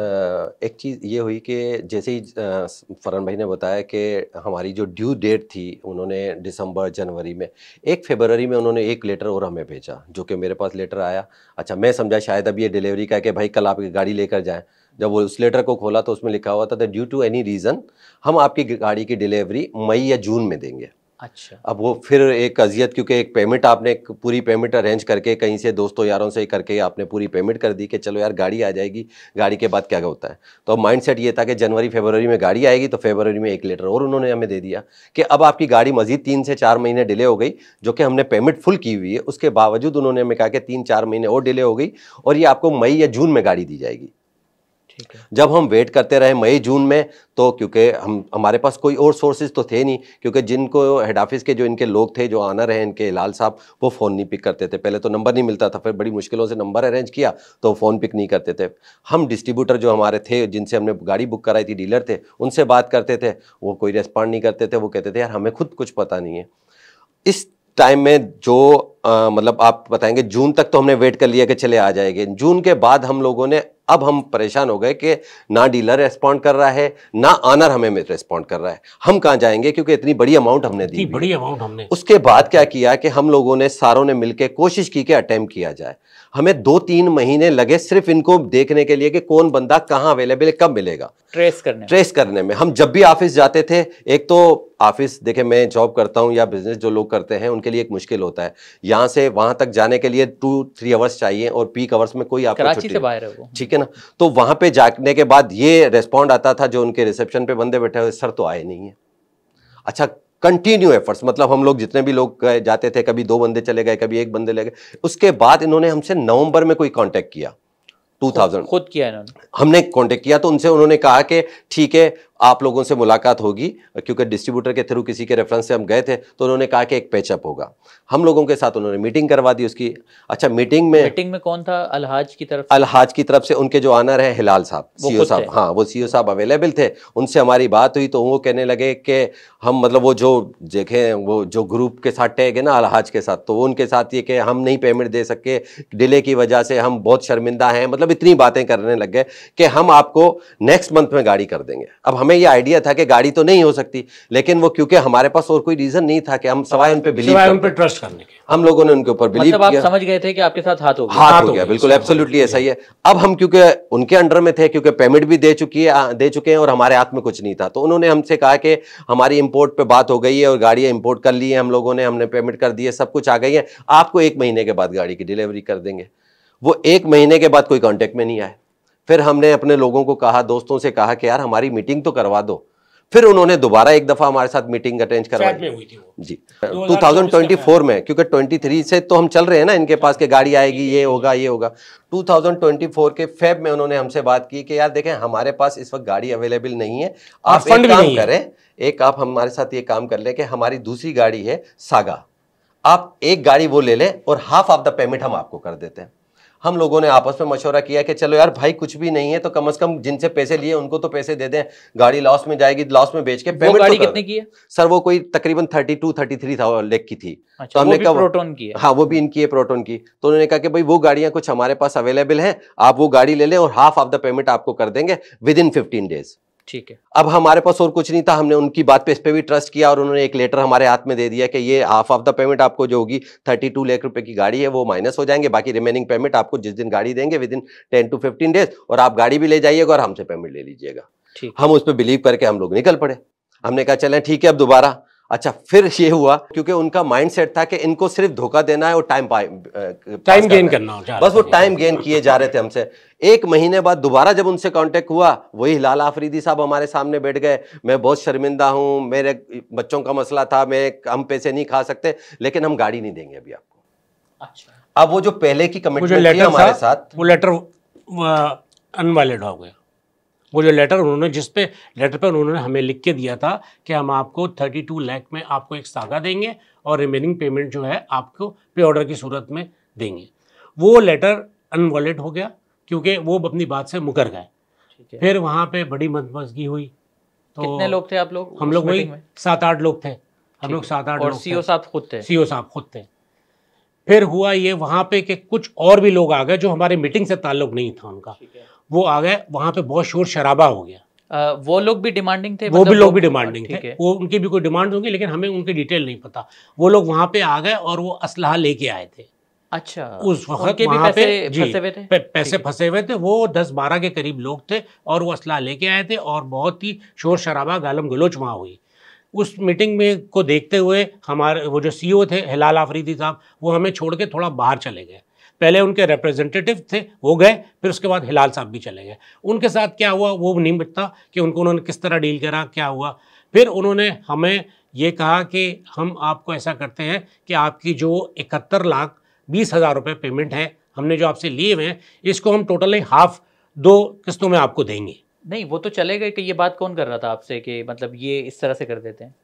एक चीज़ ये हुई कि जैसे ही फरहान भाई ने बताया कि हमारी जो ड्यू डेट थी, उन्होंने दिसंबर जनवरी में, 1 फरवरी में उन्होंने एक लेटर और हमें भेजा, जो कि मेरे पास लेटर आया। अच्छा, मैं समझा शायद अब ये डिलीवरी का कि भाई कल आपकी गाड़ी लेकर जाएं। जब वो उस लेटर को खोला तो उसमें लिखा हुआ था ड्यू टू एनी रीज़न हम आपकी गाड़ी की डिलीवरी मई या जून में देंगे। अच्छा, अब वो फिर एक अजियत, क्योंकि एक पेमेंट आपने पूरी पेमेंट अरेंज करके कहीं से दोस्तों यारों से करके आपने पूरी पेमेंट कर दी कि चलो यार गाड़ी आ जाएगी, गाड़ी के बाद क्या होता है। तो माइंड सेट ये था कि जनवरी फरवरी में गाड़ी आएगी, तो फरवरी में एक लेटर और उन्होंने हमें दे दिया कि अब आपकी गाड़ी मजीद 3 से 4 महीने डिले हो गई, जो कि हमने पेमेंट फुल की हुई है। उसके बावजूद उन्होंने हमें कहा कि 3-4 महीने और डिले हो गई और ये आपको मई या जून में गाड़ी दी जाएगी। जब हम वेट करते रहे मई जून में, तो क्योंकि हमारे पास कोई और सोर्सेज तो थे नहीं, क्योंकि जिनको हेड ऑफिस के जो इनके लोग थे, जो ऑनर हैं इनके लाल साहब, वो फ़ोन नहीं पिक करते थे। पहले तो नंबर नहीं मिलता था, फिर बड़ी मुश्किलों से नंबर अरेंज किया तो फ़ोन पिक नहीं करते थे। हम डिस्ट्रीब्यूटर जो हमारे थे, जिनसे हमने गाड़ी बुक कराई थी, डीलर थे, उनसे बात करते थे, वो कोई रेस्पॉन्ड नहीं करते थे। वो कहते थे यार हमें खुद कुछ पता नहीं है। इस टाइम में जो मतलब आप बताएंगे जून तक तो हमने वेट कर लिया कि चले आ जाएंगे। जून के बाद हम लोगों ने, अब हम परेशान हो गए कि ना डीलर रेस्पॉन्ड कर रहा है, ना ऑनर हमें रेस्पॉन्ड कर रहा है। हम कहाँ जाएंगे क्योंकि इतनी बड़ी अमाउंट हमने दी, बड़ी अमाउंट हमने। उसके बाद क्या किया कि हम लोगों ने सारों ने मिलकर कोशिश की कि अटेम्प्ट किया जाए। हमें 2-3 महीने लगे सिर्फ इनको देखने के लिए कि कौन बंदा कहाँ अवेलेबल है, कब मिलेगा, ट्रेस करने में। हम जब भी ऑफिस जाते थे, एक तो ऑफिस देखे, मैं जॉब करता हूं या बिजनेस जो लोग करते हैं उनके लिए एक मुश्किल होता है, यहां से वहां तक जाने के लिए 2-3 आवर्स चाहिए और पीक आवर्स में कोई आपको कराची से बाहर है वो, ठीक है ना। तो वहां पे जाने के बाद ये रेस्पॉन्ड आता था जो उनके रिसेप्शन पे बंदे बैठे हुए, सर तो आए नहीं है। अच्छा, कंटिन्यू एफर्ट्स, मतलब हम लोग जितने भी लोग जाते थे, कभी 2 बंदे चले गए, कभी 1 बंदे ले गए। उसके बाद इन्होंने हमसे नवंबर में कोई कांटेक्ट किया, 2000 खुद किया इन्होंने, हमने कांटेक्ट किया तो उनसे उन्होंने कहा कि ठीक है आप लोगों से मुलाकात होगी, क्योंकि डिस्ट्रीब्यूटर के थ्रू किसी के रेफरेंस से हम गए थे, तो उन्होंने कहा कि एक पैचअप होगा। हम लोगों के साथ उन्होंने मीटिंग करवा दी उसकी। अच्छा, मीटिंग में कौन था? अलहाज की तरफ से उनके जो ऑनर है हिलाल साहब, सीईओ साहब, हाँ वो सीईओ साहब अवेलेबल थे। उनसे हमारी बात हुई तो वो कहने लगे कि हम, मतलब वो जो देखें, वो जो ग्रुप के साथ टैग है ना अलहाज के साथ, तो वो उनके साथ ये कि हम नहीं पेमेंट दे सके, डिले की वजह से हम बहुत शर्मिंदा हैं, मतलब इतनी बातें करने लग गए कि हम आपको नेक्स्ट मंथ में गाड़ी कर देंगे। अब हमें ये आइडिया था कि गाड़ी तो नहीं हो सकती, लेकिन वो क्योंकि हमारे पास और कोई रीजन नहीं था कि हम सवाए उन पे ट्रस्ट करने के, हम लोगों ने उनके ऊपर बिलीव किया। आप समझ गए थे कि आपके साथ हाथ हो गया, बिल्कुल एब्सोल्युटली ऐसा ही है। अब हम क्योंकि उनके अंडर में थे, क्योंकि पेमेंट भी दे चुके हैं और हमारे हाथ में कुछ नहीं था, तो उन्होंने हमसे कहा कि हमारी इंपोर्ट पे बात हो गई है और गाड़ियां इंपोर्ट कर ली है हम लोगों ने, हमने पेमेंट कर दी है, सब कुछ आ गई है, आपको 1 महीने के बाद गाड़ी की डिलीवरी कर देंगे। वो 1 महीने के बाद कोई कॉन्टेक्ट में नहीं आए। फिर हमने अपने लोगों को कहा, दोस्तों से कहा कि यार हमारी मीटिंग तो करवा दो। फिर उन्होंने दोबारा एक दफा हमारे साथ मीटिंग अटेंड करवाई जी 2024 में, क्योंकि 23 से तो हम चल रहे हैं ना इनके पास कि गाड़ी आएगी, ये होगा ये होगा। 2024 के फेब में उन्होंने हमसे बात की कि यार देखें हमारे पास इस वक्त गाड़ी अवेलेबल नहीं है, आप एक काम करें, आप हमारे साथ ये काम कर लें कि हमारी दूसरी गाड़ी है सागा, आप एक गाड़ी वो ले लें और हाफ ऑफ द पेमेंट हम आपको कर देते हैं। हम लोगों ने आपस में मशवरा किया कि चलो यार भाई कुछ भी नहीं है तो कम से कम जिनसे पैसे लिए उनको तो पैसे दे दें, गाड़ी लॉस में जाएगी, लॉस में बेच के पेमेंट। गाड़ी कितने की है सर? वो कोई तकरीबन 32-33 लाख की थी। अच्छा, तो हमने कहा प्रोटॉन की है, हाँ वो भी इनकी है प्रोटॉन की। तो उन्होंने कहा कि भाई वो गाड़ियां कुछ हमारे पास अवेलेबल हैं, आप वो गाड़ी ले लें और हाफ ऑफ द पेमेंट आपको कर देंगे विद इन 15 डेज। ठीक है। अब हमारे पास और कुछ नहीं था, हमने उनकी बात पे इस पे भी ट्रस्ट किया और उन्होंने एक लेटर हमारे हाथ में दे दिया कि ये हाफ ऑफ द पेमेंट आपको जो होगी 32 लाख रुपए की गाड़ी है वो माइनस हो जाएंगे, बाकी रिमेनिंग पेमेंट आपको जिस दिन गाड़ी देंगे विद इन 10 to 15 डेज, और आप गाड़ी भी ले जाइएगा और हमसे पेमेंट ले लीजिएगा। हम उस पर बिलीव करके हम लोग निकल पड़े। हमने कहा चलें ठीक है अब दोबारा। अच्छा, फिर ये हुआ क्योंकि उनका माइंडसेट था कि इनको सिर्फ धोखा देना है और टाइम गेन करना, बस वो टाइम गेन किए जा रहे थे हमसे। 1 महीने बाद दोबारा जब उनसे कांटेक्ट हुआ, वही हिलाल आफरीदी साहब हमारे सामने बैठ गए, मैं बहुत शर्मिंदा हूं, मेरे बच्चों का मसला था, हम पैसे नहीं खा सकते, लेकिन हम गाड़ी नहीं देंगे अभी आपको। अच्छा, अब वो जो पहले की कमिटमेंट थी हमारे साथ, वो लेटर अनवैलिड हो गया। वो जो लेटर उन्होंने, जिस पे लेटर पे उन्होंने हमें लिख के दिया था कि हम आपको 32 लाख में आपको एक सागा देंगे और रिमेनिंग पेमेंट जो है आपको पे ऑर्डर की सूरत में देंगे, वो लेटर अनवैलिड हो गया क्योंकि वो अपनी बात से मुकर गए। फिर वहाँ पे बड़ी मतमसगी हुई। तो कितने लोग थे आप लोग? हम लोग वही 7-8 लोग थे, हम लोग 7-8 और सीईओ साहब खुद थे? सीईओ साहब खुद थे। फिर हुआ ये वहाँ पे कि कुछ और भी लोग आ गए जो हमारे मीटिंग से ताल्लुक नहीं था उनका, वो आ गए, वहाँ पे बहुत शोर शराबा हो गया। वो लोग भी डिमांडिंग थे? वो भी लोग भी डिमांडिंग थे, वो उनकी भी कोई डिमांड होंगी लेकिन हमें उनकी डिटेल नहीं पता। वो लोग वहाँ पे आ गए और वो असलहा लेके आए थे। अच्छा, उस वक्त वहाँ पे पैसे फंसे हुए थे, वो 10-12 के करीब लोग थे और वो असलहा लेके आए थे और बहुत ही शोर शराबा गालम गलोच वहाँ हुई। उस मीटिंग में को देखते हुए हमारे वो जो सीईओ थे हिलाल आफरीदी साहब, वो हमें छोड़ के थोड़ा बाहर चले गए। पहले उनके रिप्रेजेंटेटिव थे वो गए, फिर उसके बाद हिलाल साहब भी चले गए। उनके साथ क्या हुआ वो नहीं बता कि उन्होंने किस तरह डील करा, क्या हुआ। फिर उन्होंने हमें ये कहा कि हम आपको ऐसा करते हैं कि आपकी जो 71,20,000 रुपये पेमेंट है हमने जो आपसे लिए हुए हैं, इसको हम टोटली हाफ 2 किस्तों में आपको देंगे। नहीं, वो तो चले गए कि ये बात कौन कर रहा था आपसे कि मतलब ये इस तरह से कर देते हैं?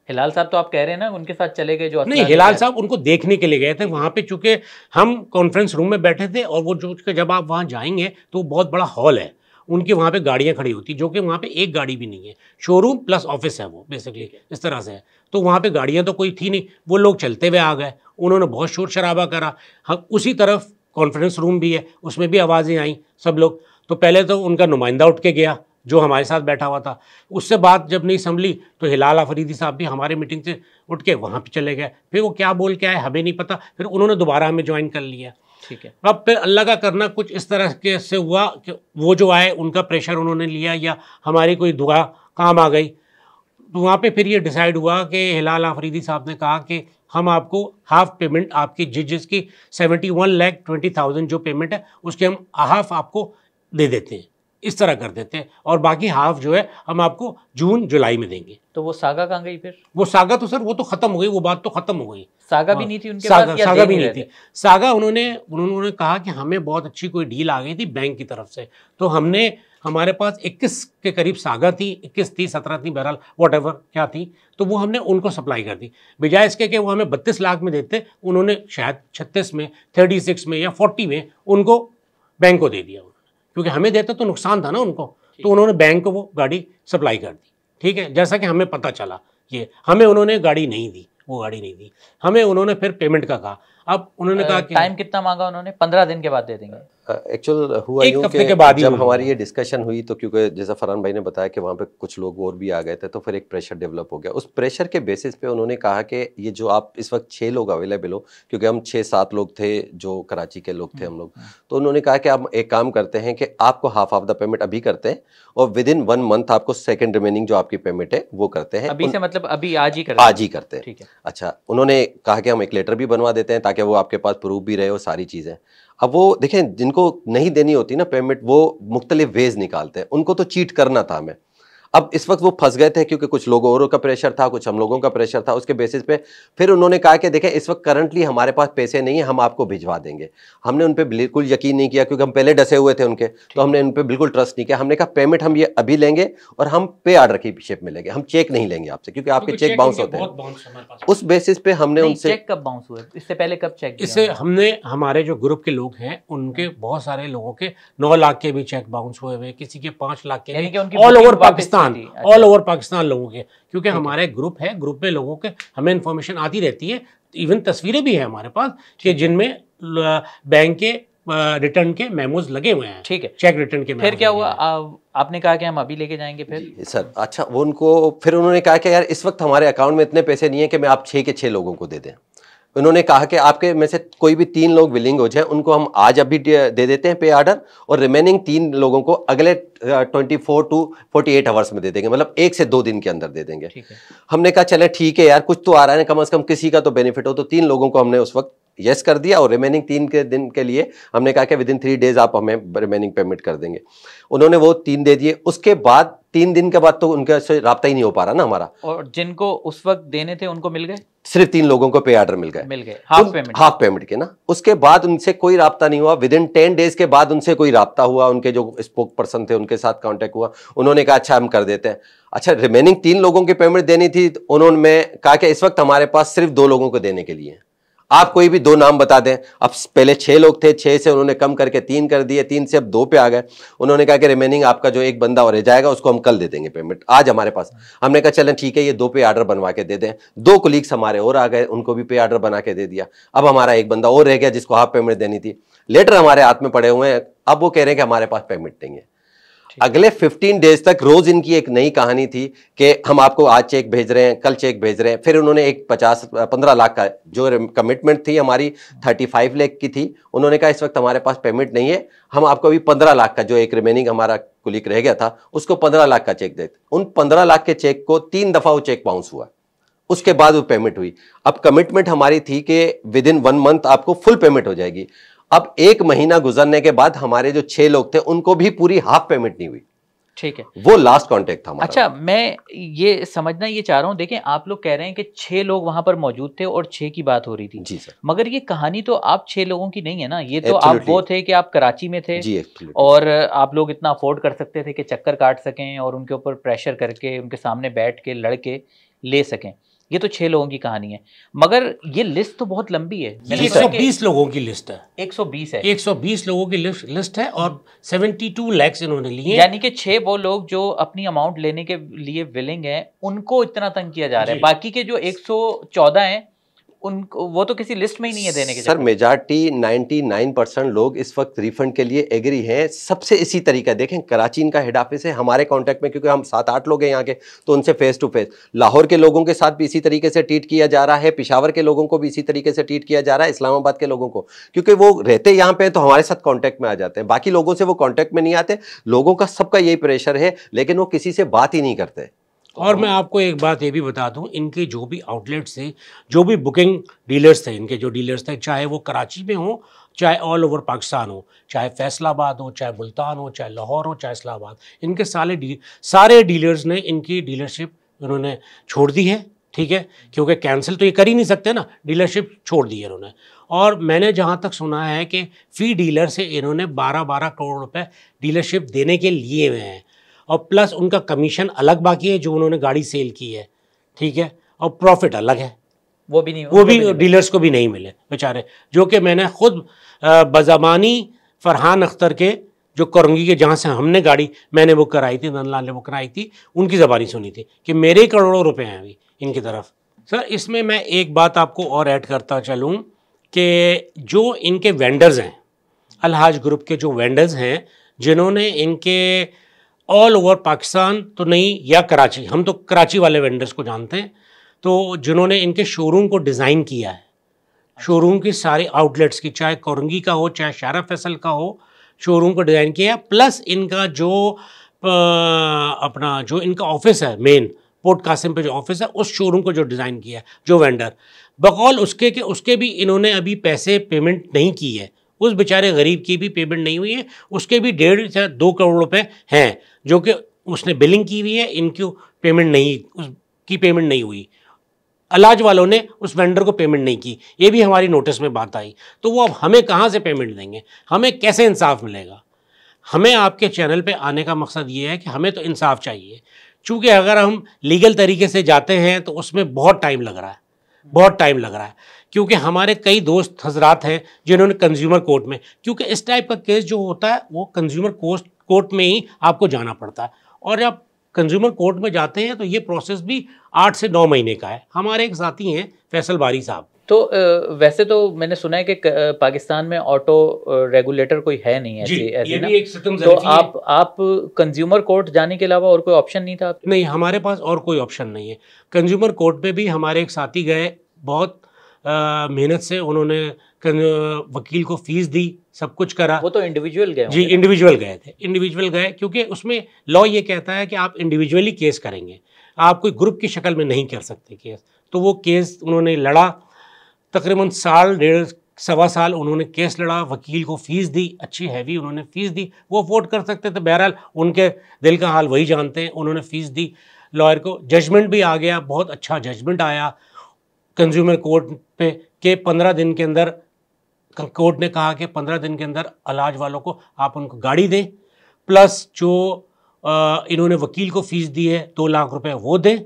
हिलाल साहब तो आप कह रहे हैं ना उनके साथ चले गए जो? नहीं, हिलाल साहब उनको देखने के लिए गए थे वहाँ पे, चूंकि हम कॉन्फ्रेंस रूम में बैठे थे और वो जो जब आप वहाँ जाएंगे तो बहुत बड़ा हॉल है, उनकी वहाँ पे गाड़ियाँ खड़ी होती, जो कि वहाँ पे एक गाड़ी भी नहीं है, शोरूम प्लस ऑफिस है वो बेसिकली, इस तरह से है। तो वहाँ पे गाड़ियाँ तो कोई थी नहीं, वो लोग चलते हुए आ गए, उन्होंने बहुत शोर शराबा करा। हम उसी तरफ कॉन्फ्रेंस रूम भी है, उसमें भी आवाज़ें आई सब लोग। तो पहले तो उनका नुमाइंदा उठ के गया जो हमारे साथ बैठा हुआ था, उससे बात जब नहीं संभली तो हिलाल अफरीदी साहब भी हमारे मीटिंग से उठ के वहाँ पे चले गए। फिर वो क्या बोल के आए हमें नहीं पता, फिर उन्होंने दोबारा हमें ज्वाइन कर लिया। ठीक है। अब फिर अल्लाह का करना कुछ इस तरह के से हुआ कि वो जो आए उनका प्रेशर उन्होंने लिया या हमारी कोई दुआ काम आ गई। तो वहाँ पे फिर ये डिसाइड हुआ कि हिलाल अफरीदी साहब ने कहा कि हम आपको हाफ पेमेंट आपकी जिसकी 71,20,000 जो पेमेंट है उसके हम हाफ आपको दे देते हैं, इस तरह कर देते हैं, और बाकी हाफ जो है हम आपको जून जुलाई में देंगे। तो वो सागा कहाँ गई फिर? वो सागा तो सर वो तो खत्म हो गई, वो बात तो खत्म हो गई। सागा भी नहीं थी उनके सागा, पास या सागा दे भी नहीं नहीं रहे थी। सागा उन्होंने कहा कि हमें बहुत अच्छी कोई डील आ गई थी बैंक की तरफ से, तो हमने हमारे पास 21 के करीब सागा थी, 21 थी, 17 थी, बहरहाल वॉट क्या थी, तो वो हमने उनको सप्लाई कर दी। बजाय इसके कि वो हमें 32 लाख में देते, उन्होंने शायद 36 में, 36 में या 40 में उनको बैंक को दे दिया, क्योंकि हमें देता तो नुकसान था ना उनको, तो उन्होंने बैंक को वो गाड़ी सप्लाई कर दी। ठीक है, जैसा कि हमें पता चला, ये हमें उन्होंने गाड़ी नहीं दी, वो गाड़ी नहीं दी हमें, उन्होंने फिर पेमेंट का कहा। अब उन्होंने कहा कि टाइम कितना मांगा उन्होंने? 15 दिन के बाद दे देंगे। एक्चुअल हुआ एक यूं हफ्ते कि के बाद ही जब हुआ। हमारी ये डिस्कशन हुई तो क्योंकि जैसा फरहान भाई ने बताया कि वहाँ पे कुछ लोग और भी आ गए थे, तो फिर एक प्रेशर डेवलप हो गया। उस प्रेशर के बेसिस पे उन्होंने कहा कि ये जो आप इस वक्त 6 लोग अवेलेबल हो, क्योंकि हम 6-7 लोग थे जो कराची के लोग थे हम लोग, तो उन्होंने कहा कि आप एक काम करते हैं कि आपको हाफ ऑफ द पेमेंट अभी करते हैं और विद इन 1 मंथ आपको सेकेंड रिमेनिंग जो आपकी पेमेंट है वो करते हैं। अभी से मतलब अभी आज ही करते हैं? आज ही करते हैं। ठीक है। अच्छा, उन्होंने कहा कि हम एक लेटर भी बनवा देते हैं ताकि वो आपके पास प्रूफ भी रहे हो सारी चीज़ें। अब वो देखें, जिनको नहीं देनी होती ना पेमेंट, वो मुख्तलिफ वेज निकालते हैं, उनको तो चीट करना था हमें। अब इस वक्त वो फंस गए थे क्योंकि कुछ लोगों औरों का प्रेशर था, कुछ हम लोगों का प्रेशर था, उसके बेसिस पे फिर उन्होंने कहा कि देखें इस वक्त करंटली हमारे पास पैसे नहीं है, हम आपको भिजवा देंगे। हमने उन पर बिल्कुल यकीन नहीं किया क्योंकि हम पहले डसे हुए थे उनके, तो हमने उन पर बिल्कुल ट्रस्ट नहीं किया। हमने कहा पेमेंट हम ये अभी लेंगे और हम पे ऑर्डर की शेप में लेंगे, हम चेक नहीं लेंगे आपसे, क्योंकि आपके चेक बाउंस होते हैं। उस बेसिस पे हमने उनसे चेक कब बाउंस हुए? इससे पहले कब चेक? इससे हमने हमारे जो ग्रुप के लोग हैं उनके बहुत सारे लोगों के 9 लाख के भी चेक बाउंस हुए हुए, किसी के 5 लाख के, all over Pakistan, all over Pakistan लोगों के, क्योंकि हमारे ग्रुप है, ग्रुप में लोगों के हमें इंफॉर्मेशन आती रहती है, इवन तस्वीरें भी है हमारे पास कि जिनमें बैंक के रिटर्न के मेमोज लगे हुए हैं। ठीक है, चेक रिटर्न के। फिर क्या हुआ? आपने कहा कि हम अभी लेके जाएंगे फिर? सर अच्छा, वो उनको फिर उन्होंने कहा कि यार इस वक्त हमारे अकाउंट में इतने पैसे नहीं है कि मैं आप 6 के 6 लोगों को दे दें। उन्होंने कहा कि आपके में से कोई भी 3 लोग विलिंग हो जाए, उनको हम आज अभी दे देते हैं पे ऑर्डर, और रिमेनिंग 3 लोगों को अगले 24 टू 48 आवर्स में दे देंगे, मतलब 1 से 2 दिन के अंदर दे देंगे। ठीक है। हमने कहा चले ठीक है यार, कुछ तो आ रहा है, कम से कम किसी का तो बेनिफिट हो। तो 3 लोगों को हमने उस वक्त यस कर दिया और रिमेनिंग 3 के दिन के लिए हमने कहा कि विद इन 3 डेज आप हमें रिमेनिंग पेमेंट कर देंगे। उन्होंने वो 3 दे दिए। उसके बाद 3 दिन के बाद तो उनके से राब्ता ही नहीं हो पा रहा ना हमारा, और जिनको उस वक्त देने थे उनको मिल गए? सिर्फ 3 लोगों को पे ऑर्डर मिल गए, हाफ पेमेंट के ना। उसके बाद उनसे कोई राब्ता नहीं हुआ। विद इन 10 डेज के बाद उनसे कोई राब्ता हुआ, उनके जो स्पोक पर्सन थे उनके साथ कांटेक्ट हुआ, उन्होंने कहा अच्छा हम कर देते हैं। अच्छा, रिमेनिंग 3 लोगों की पेमेंट देनी थी, उन्होंने कहा कि इस वक्त हमारे पास सिर्फ 2 लोगों को देने के लिए, आप कोई भी 2 नाम बता दें। अब पहले 6 लोग थे, 6 से उन्होंने कम करके 3 कर दिए, 3 से अब 2 पे आ गए। उन्होंने कहा कि रिमेनिंग आपका जो एक बंदा और रह जाएगा उसको हम कल दे देंगे पेमेंट, आज हमारे पास। हमने कहा चलें ठीक है, ये 2 पे ऑर्डर बनवा के दे दें। 2 कोलीग्स हमारे और आ गए, उनको भी पे ऑर्डर बना के दे दिया। अब हमारा एक बंदा और रह गया जिसको हाफ पेमेंट देनी थी। लेटर हमारे हाथ में पड़े हुए हैं, अब वो कह रहे हैं कि हमारे पास पेमेंट नहीं है। अगले 15 डेज तक रोज इनकी एक नई कहानी थी कि हम आपको आज चेक भेज रहे हैं, कल चेक भेज रहे हैं। फिर उन्होंने एक 15 लाख का जो कमिटमेंट थी हमारी 35 लाख की थी, उन्होंने कहा इस वक्त हमारे पास पेमेंट नहीं है, हम आपको अभी 15 लाख का जो एक रिमेनिंग हमारा कुलिक रह गया था उसको 15 लाख का चेक देते। उन 15 लाख के चेक को 3 दफा वो चेक बाउंस हुआ, उसके बाद वो पेमेंट हुई। अब कमिटमेंट हमारी थी कि विद इन 1 मंथ आपको फुल पेमेंट हो जाएगी। अब 1 महीना गुजरने के बाद हमारे जो 6 लोग थे उनको भी पूरी हाफ पेमेंट नहीं हुई। ठीक है, वो लास्ट कांटेक्ट था हमारा। अच्छा, मैं ये समझना ये चाह रहा हूँ, देखें आप लोग कह रहे हैं कि 6 लोग वहां पर मौजूद थे और 6 की बात हो रही थी। जी सर। मगर ये कहानी तो आप 6 लोगों की नहीं है ना, ये तो आप वो थे कि आप कराची में थे जी, और आप लोग इतना अफोर्ड कर सकते थे कि चक्कर काट सकें और उनके ऊपर प्रेशर करके उनके सामने बैठ के लड़ के ले सकें। ये तो 6 लोगों की कहानी है, मगर ये लिस्ट तो बहुत लंबी है। 120 लोगों की लिस्ट है। 120 है, 120 लोगों की लिस्ट है और 72 लाख इन्होंने लिए। यानी कि 6 वो लोग जो अपनी अमाउंट लेने के लिए विलिंग है, उनको इतना तंग किया जा रहा है। बाकी के जो 114 हैं उनको, वो तो किसी लिस्ट में ही नहीं है देने के। सर मेजॉरिटी 99% लोग इस वक्त रिफंड के लिए एग्री हैं। सबसे इसी तरीका देखें, कराची इनका हेड ऑफिस है, हमारे कांटेक्ट में क्योंकि हम 7-8 लोग हैं यहाँ के, तो उनसे फेस टू फेस। लाहौर के लोगों के साथ भी इसी तरीके से ट्रीट किया जा रहा है, पेशावर के लोगों को भी इसी तरीके से ट्रीट किया जा रहा है, इस्लामाबाद के लोगों को, क्योंकि वो रहते यहाँ पे तो हमारे साथ कॉन्टैक्ट में आ जाते हैं, बाकी लोगों से वो कॉन्टैक्ट में नहीं आते। लोगों का सबका यही प्रेशर है, लेकिन वो किसी से बात ही नहीं करते। और मैं आपको एक बात ये भी बता दूं, इनके जो भी आउटलेट्स थे, जो भी बुकिंग डीलर्स थे, इनके जो डीलर्स थे, चाहे वो कराची में हो, चाहे ऑल ओवर पाकिस्तान हो, चाहे फैसलाबाद हो, चाहे मुल्तान हो, चाहे लाहौर हो, चाहे इस्लामाबाद, इनके सारे डीलर्स ने इनकी डीलरशिप उन्होंने छोड़ दी है। ठीक है, क्योंकि कैंसिल तो ये कर ही नहीं सकते ना, डीलरशिप छोड़ दी है इन्होंने। और मैंने जहाँ तक सुना है कि फी डीलर से इन्होंने 12-12 करोड़ रुपए डीलरशिप देने के लिए हुए हैं, और प्लस उनका कमीशन अलग बाकी है जो उन्होंने गाड़ी सेल की है। ठीक है, और प्रॉफिट अलग है, वो भी डीलर्स को भी नहीं मिले बेचारे। जो कि मैंने खुद बज़मानी फरहान अख्तर के, जो कोरंगी के जहाँ से हमने गाड़ी मैंने बुक कराई थी, नंदलाल ने बुक कराई थी, उनकी ज़बानी सुनी थी कि मेरे करोड़ों रुपए हैं अभी इनकी तरफ। सर इसमें मैं एक बात आपको और ऐड करता चलूँ कि जो इनके वेंडर्स हैं, अलहाज ग्रुप के जो वेंडर्स हैं, जिन्होंने इनके ऑल ओवर पाकिस्तान तो नहीं, या कराची, हम तो कराची वाले वेंडर्स को जानते हैं, तो जिन्होंने इनके शोरूम को डिज़ाइन किया है, शोरूम की सारे आउटलेट्स की, चाहे कोरंगी का हो, चाहे शारा फैसल का हो, शोरूम को डिज़ाइन किया, प्लस इनका जो अपना जो इनका ऑफिस है मेन पोर्ट कासिम पे जो ऑफिस है, उस शोरूम को जो डिज़ाइन किया है जो वेंडर, बकौल उसके कि उसके भी इन्होंने अभी पैसे पेमेंट नहीं की है, उस बेचारे गरीब की भी पेमेंट नहीं हुई है, उसके भी 1.5 से 2 करोड़ रुपए हैं जो कि उसने बिलिंग की हुई है, इनकी पेमेंट नहीं, उसकी पेमेंट नहीं हुई, अलाज वालों ने उस वेंडर को पेमेंट नहीं की, ये भी हमारी नोटिस में बात आई। तो वो अब हमें कहाँ से पेमेंट देंगे, हमें कैसे इंसाफ मिलेगा? हमें आपके चैनल पे आने का मकसद ये है कि हमें तो इंसाफ चाहिए, चूँकि अगर हम लीगल तरीके से जाते हैं तो उसमें बहुत टाइम लग रहा है, बहुत टाइम लग रहा है, क्योंकि हमारे कई दोस्त हजरात हैं जिन्होंने कंज्यूमर कोर्ट में, क्योंकि इस टाइप का केस जो होता है वो कंज्यूमर कोर्ट में ही आपको जाना पड़ता है, और जब कंज्यूमर कोर्ट में जाते हैं तो ये प्रोसेस भी 8 से 9 महीने का है। हमारे एक साथी हैं फैसल बारी साहब, तो वैसे तो मैंने सुना है कि पाकिस्तान में ऑटो रेगुलेटर कोई है नहीं ऐसी ये ना, भी एक सितम तो आप कंज्यूमर कोर्ट जाने के अलावा और कोई ऑप्शन नहीं था? नहीं, हमारे पास और कोई ऑप्शन नहीं है। कंज्यूमर कोर्ट पे भी हमारे एक साथी गए, बहुत मेहनत से उन्होंने वकील को फीस दी, सब कुछ करा। वो तो इंडिविजुअल गए? जी इंडिविजुअल गए थे, इंडिविजुअल गए, क्योंकि उसमें लॉ ये कहता है कि आप इंडिविजुअली केस करेंगे, आप कोई ग्रुप की शक्ल में नहीं कर सकते केस। तो वो केस उन्होंने लड़ा, तकरीबन साल 1.5 सवा साल उन्होंने केस लड़ा, वकील को फीस दी, अच्छी हैवी उन्होंने फीस दी, वो अफोर्ड कर सकते थे, बहरहाल उनके दिल का हाल वही जानते हैं, उन्होंने फीस दी लॉयर को। जजमेंट भी आ गया, बहुत अच्छा जजमेंट आया कंज्यूमर कोर्ट पे कि 15 दिन के अंदर, कोर्ट ने कहा कि 15 दिन के अंदर अलाज वालों को आप उनको गाड़ी दें, प्लस जो इन्होंने वकील को फीस दी है 2 लाख रुपए वो दें,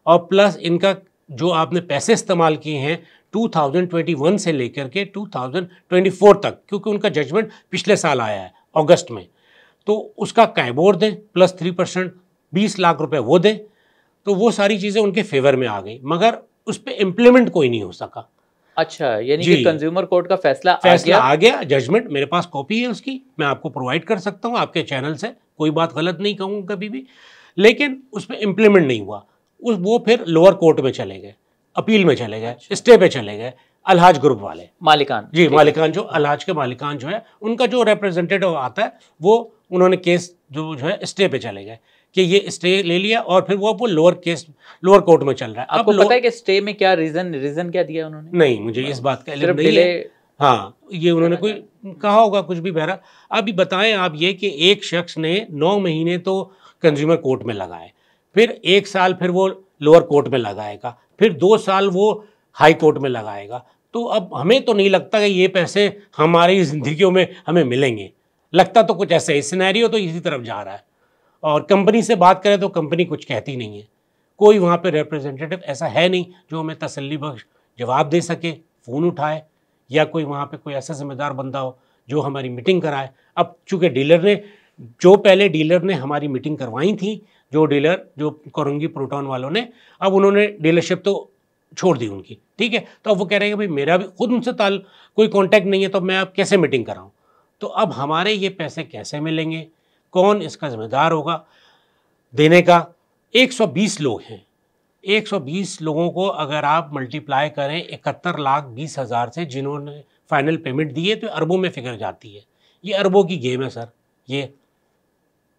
और प्लस इनका जो आपने पैसे इस्तेमाल किए हैं 2021 से लेकर के 2024 तक, क्योंकि उनका जजमेंट पिछले साल आया है अगस्त में, तो उसका कैबोर दें, प्लस 3% 20 लाख रुपए वो दें। तो वो सारी चीज़ें उनके फेवर में आ गई, मगर उस पर इम्प्लीमेंट कोई नहीं हो सका। अच्छा, यानी कि कंज्यूमर कोर्ट का फैसला आ गया, जजमेंट मेरे पास कॉपी है उसकी, मैं आपको प्रोवाइड कर सकता हूँ आपके चैनल से, कोई बात गलत नहीं कहूँगा कभी भी, लेकिन उस पर इम्प्लीमेंट नहीं हुआ। वो फिर लोअर कोर्ट में चले गए, अपील में चले गए, स्टे पे चले गए, अलहाज ग्रुप वाले मालिकान, जी मालिकान, जो अलहाज के मालिकान जो है उनका जो रिप्रेजेंटेटिव आता है, वो उन्होंने केस जो है स्टे पे चले गए कि ये स्टे ले लिया, और फिर वो लोअर कोर्ट में चल रहा है। आपको पता है कि स्टे में क्या रीजन क्या दिया उन्होंने? नहीं, मुझे इस बात का इल्म नहीं है। हाँ, ये उन्होंने कोई कहा होगा कुछ भी बहरा। अभी बताएं आप ये कि एक शख्स ने 9 महीने तो कंज्यूमर कोर्ट में लगाए, फिर 1 साल फिर वो लोअर कोर्ट में लगाएगा, फिर 2 साल वो हाई कोर्ट में लगाएगा। तो अब हमें तो नहीं लगता कि ये पैसे हमारी ज़िंदगियों में हमें मिलेंगे, लगता तो कुछ ऐसे ही सिनेरियो तो इसी तरफ जा रहा है। और कंपनी से बात करें तो कंपनी कुछ कहती नहीं है, कोई वहाँ पे रिप्रेजेंटेटिव ऐसा है नहीं जो हमें तसल्ली बख्श जवाब दे सके, फ़ोन उठाए, या कोई वहाँ पे कोई ऐसा जिम्मेदार बंदा हो जो हमारी मीटिंग कराए। अब चूँकि पहले डीलर ने हमारी मीटिंग करवाई थी, जो कोरंगी प्रोटॉन वालों ने, अब उन्होंने डीलरशिप तो छोड़ दी उनकी, ठीक है। तो अब वो कह रहे हैं कि भाई मेरा भी खुद उनसे कोई कांटेक्ट नहीं है, तो मैं अब कैसे मीटिंग कराऊं। तो अब हमारे ये पैसे कैसे मिलेंगे, कौन इसका जिम्मेदार होगा देने का। 120 लोग हैं, 120 लोगों को अगर आप मल्टीप्लाई करें 71,20,000 से, जिन्होंने फाइनल पेमेंट दी है, तो अरबों में फिगर जाती है। ये अरबों की गेम है सर ये।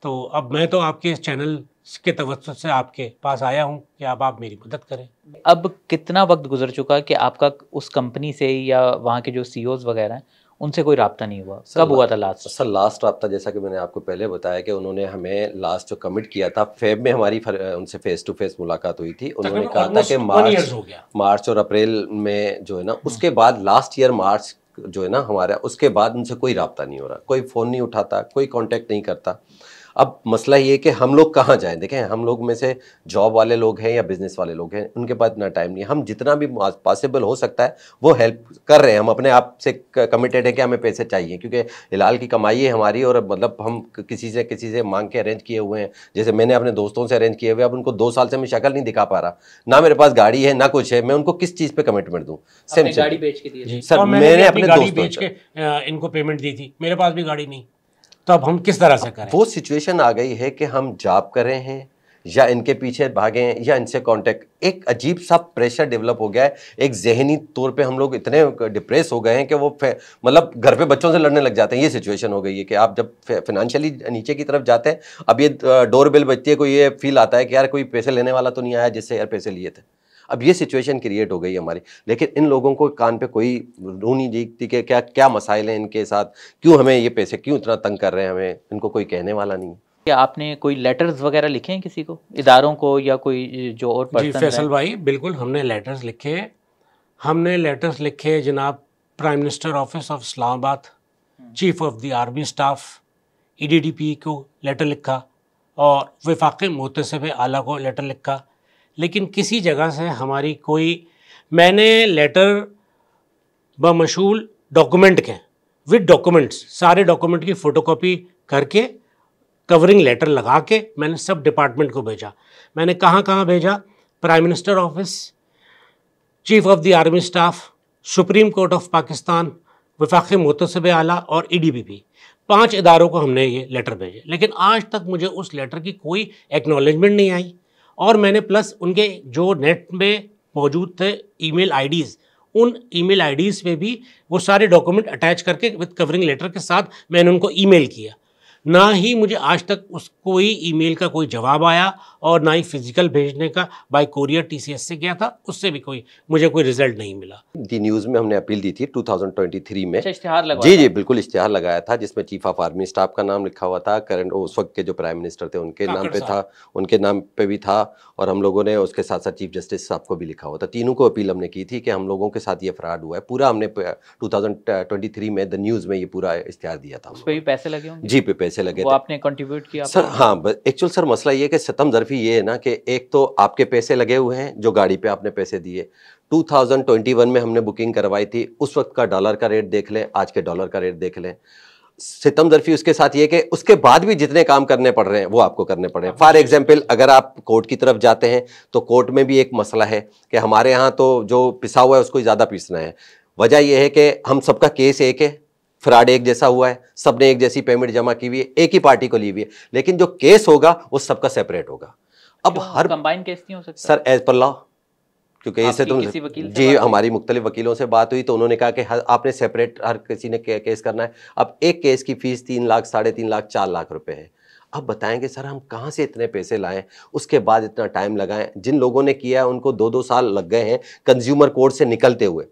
तो अब मैं तो आपके इस चैनल के तवज्जुह से आपके पास आया हूं कि आप मेरी मदद करें। अब कितना वक्त गुजर चुका कि आपका उस कंपनी से या वहाँ के जो सीईओज वगैरह हैं उनसे कोई राब्ता नहीं हुआ? कब हुआ था लास्ट? सर लास्ट राब्ता जैसा कि मैंने आपको पहले बताया कि उन्होंने हमें लास्ट जो कमिट किया था, फेब में हमारी उनसे फेस टू फेस मुलाकात हुई थी। उन्होंने कहा था कि मार्च और अप्रैल में जो है ना, उसके बाद लास्ट ईयर मार्च जो है ना हमारा, उसके बाद उनसे कोई राब्ता नहीं हो रहा, कोई फ़ोन नहीं उठाता, कोई कांटेक्ट नहीं करता। अब मसला ये कि हम लोग कहाँ जाएं। देखें, हम लोग में से जॉब वाले लोग हैं या बिजनेस वाले लोग हैं, उनके पास इतना टाइम नहीं है। हम जितना भी पॉसिबल हो सकता है वो हेल्प कर रहे हैं। हम अपने आप से कमिटेड है कि हमें पैसे चाहिए, क्योंकि हिलाल की कमाई है हमारी, और मतलब हम किसी से मांग के अरेंज किए हुए हैं। जैसे मैंने अपने दोस्तों से अरेंज किए हुए, अब उनको 2 साल से मैं शक्ल नहीं दिखा पा रहा, ना मेरे पास गाड़ी है ना कुछ है, मैं उनको किस चीज़ पर कमिटमेंट दूँ? सेम गाड़ी बेच के दी सर, मैंने अपने गाड़ी बेच के इनको पेमेंट दी थी, मेरे पास भी गाड़ी नहीं, तो अब हम किस तरह से करें? वो सिचुएशन आ गई है कि हम जॉब कर रहे हैं या इनके पीछे भागे हैं या इनसे कांटेक्ट। एक अजीब सा प्रेशर डेवलप हो गया है, एक जहनी तौर पे हम लोग इतने डिप्रेस हो गए हैं कि वो मतलब घर पे बच्चों से लड़ने लग जाते हैं। ये सिचुएशन हो गई है कि आप जब फाइनेंशियली नीचे की तरफ जाते हैं, अब ये डोर बेल बजती है, कोई ये फील आता है कि यार कोई पैसे लेने वाला तो नहीं आया जिससे यार पैसे लिए थे। अब ये सिचुएशन क्रिएट हो गई हमारी, लेकिन इन लोगों को कान पे कोई रू नहीं जीतती कि क्या क्या मसाइल हैं इनके साथ, क्यों हमें ये पैसे क्यों इतना तंग कर रहे हैं, हमें इनको कोई कहने वाला नहीं। क्या आपने कोई लेटर्स वगैरह लिखे हैं किसी को, इदारों को, या कोई जो और पर्सन? जी फैसल भाई, बिल्कुल हमने लेटर्स लिखे। जनाब prime minister office of Islamabad, chief of the army staff, EDDP को लेटर लिखा, और वफाक़ी मुहतसिब आला को लेटर लिखा, लेकिन किसी जगह से हमारी मैंने लेटर बमशूल डॉक्यूमेंट के विद डॉक्यूमेंट्स, सारे डॉक्यूमेंट की फ़ोटोकॉपी करके कवरिंग लेटर लगा के मैंने सब डिपार्टमेंट को भेजा। मैंने कहाँ भेजा? Prime minister office, chief of the army staff, Supreme Court of Pakistan, वफाक़ी मुहतसिब आला और EDDP, 5 इदारों को हमने ये लेटर भेजे। लेकिन आज तक मुझे उस लेटर की कोई एक्नॉलेजमेंट नहीं आई। और मैंने प्लस उनके जो नेट में मौजूद थे ईमेल आईडीज़, उन ईमेल आईडीज़ पे भी वो सारे डॉक्यूमेंट अटैच करके विद कवरिंग लेटर के साथ मैंने उनको ईमेल किया। ना ही मुझे आज तक कोई ईमेल का कोई जवाब आया, और ना ही फिजिकल भेजने का बाय कोरियर TCS से गया था, उससे भी मुझे कोई रिजल्ट नहीं मिला। दी न्यूज़ में हमने अपील दी थी 2023 में। इश्तिहार लगाया? जी बिल्कुल इश्तिहार लगाया था, जिसमें चीफ ऑफ आर्मी स्टाफ का नाम लिखा हुआ था, करंट उस वक्त के जो प्राइम मिनिस्टर थे उनके नाम पे था, उनके नाम पे भी था, और हम लोगों ने उसके साथ साथ चीफ जस्टिस साहब को भी लिखा हुआ था। तीनों को अपील हमने की थी कि हम लोगों के साथ ये फ्रॉड हुआ है। पूरा हमने 2023 में द न्यूज़ में ये पूरा इश्तिहार दिया था। उस पे भी पैसे लगे होंगे? जी पे पैसे लगे थे। आपने कंट्रीब्यूट किया सर? हाँ, एक्चुअल सर मसला ये है कि सितम ज़रफ़ी ये है ना कि एक तो आपके पैसे लगे हुए हैं जो गाड़ी पे आपने पैसे दिए। 2021 में हमने बुकिंग करवाई थी, उस वक्त का डॉलर का रेट देख लें, आज के डॉलर का रेट देख लें। सितम ज़रफ़ी उसके साथ ये कि उसके बाद भी जितने काम करने पड़ रहे हैं वो आपको करने पड़ रहे हैं। फॉर एग्जाम्पल, अगर आप कोर्ट की तरफ जाते हैं तो कोर्ट में भी एक मसला है कि हमारे यहाँ तो जो पिसा हुआ है उसको ज़्यादा पीसना है। वजह यह है कि हम सबका केस एक है, फ्रॉड एक जैसा हुआ है, सबने एक जैसी पेमेंट जमा की हुई है, एक ही पार्टी को ली हुई है, लेकिन जो केस होगा वो सबका सेपरेट होगा। अब हर कंबाइन केस नहीं हो सकता सर एज पर लॉ, क्योंकि इससे तुम जी हमारी मुख्तलिफ वकीलों से बात हुई तो उन्होंने कहा कि आपने सेपरेट हर किसी ने केस करना है। अब एक केस की फीस 3 लाख, 3.5 लाख, 4 लाख रुपए है। अब बताएंगे सर हम कहाँ से इतने पैसे लाएं, उसके बाद इतना टाइम लगाएं। जिन लोगों ने किया है उनको 2-2 साल लग गए हैं कंज्यूमर कोर्ट से निकलते हुए,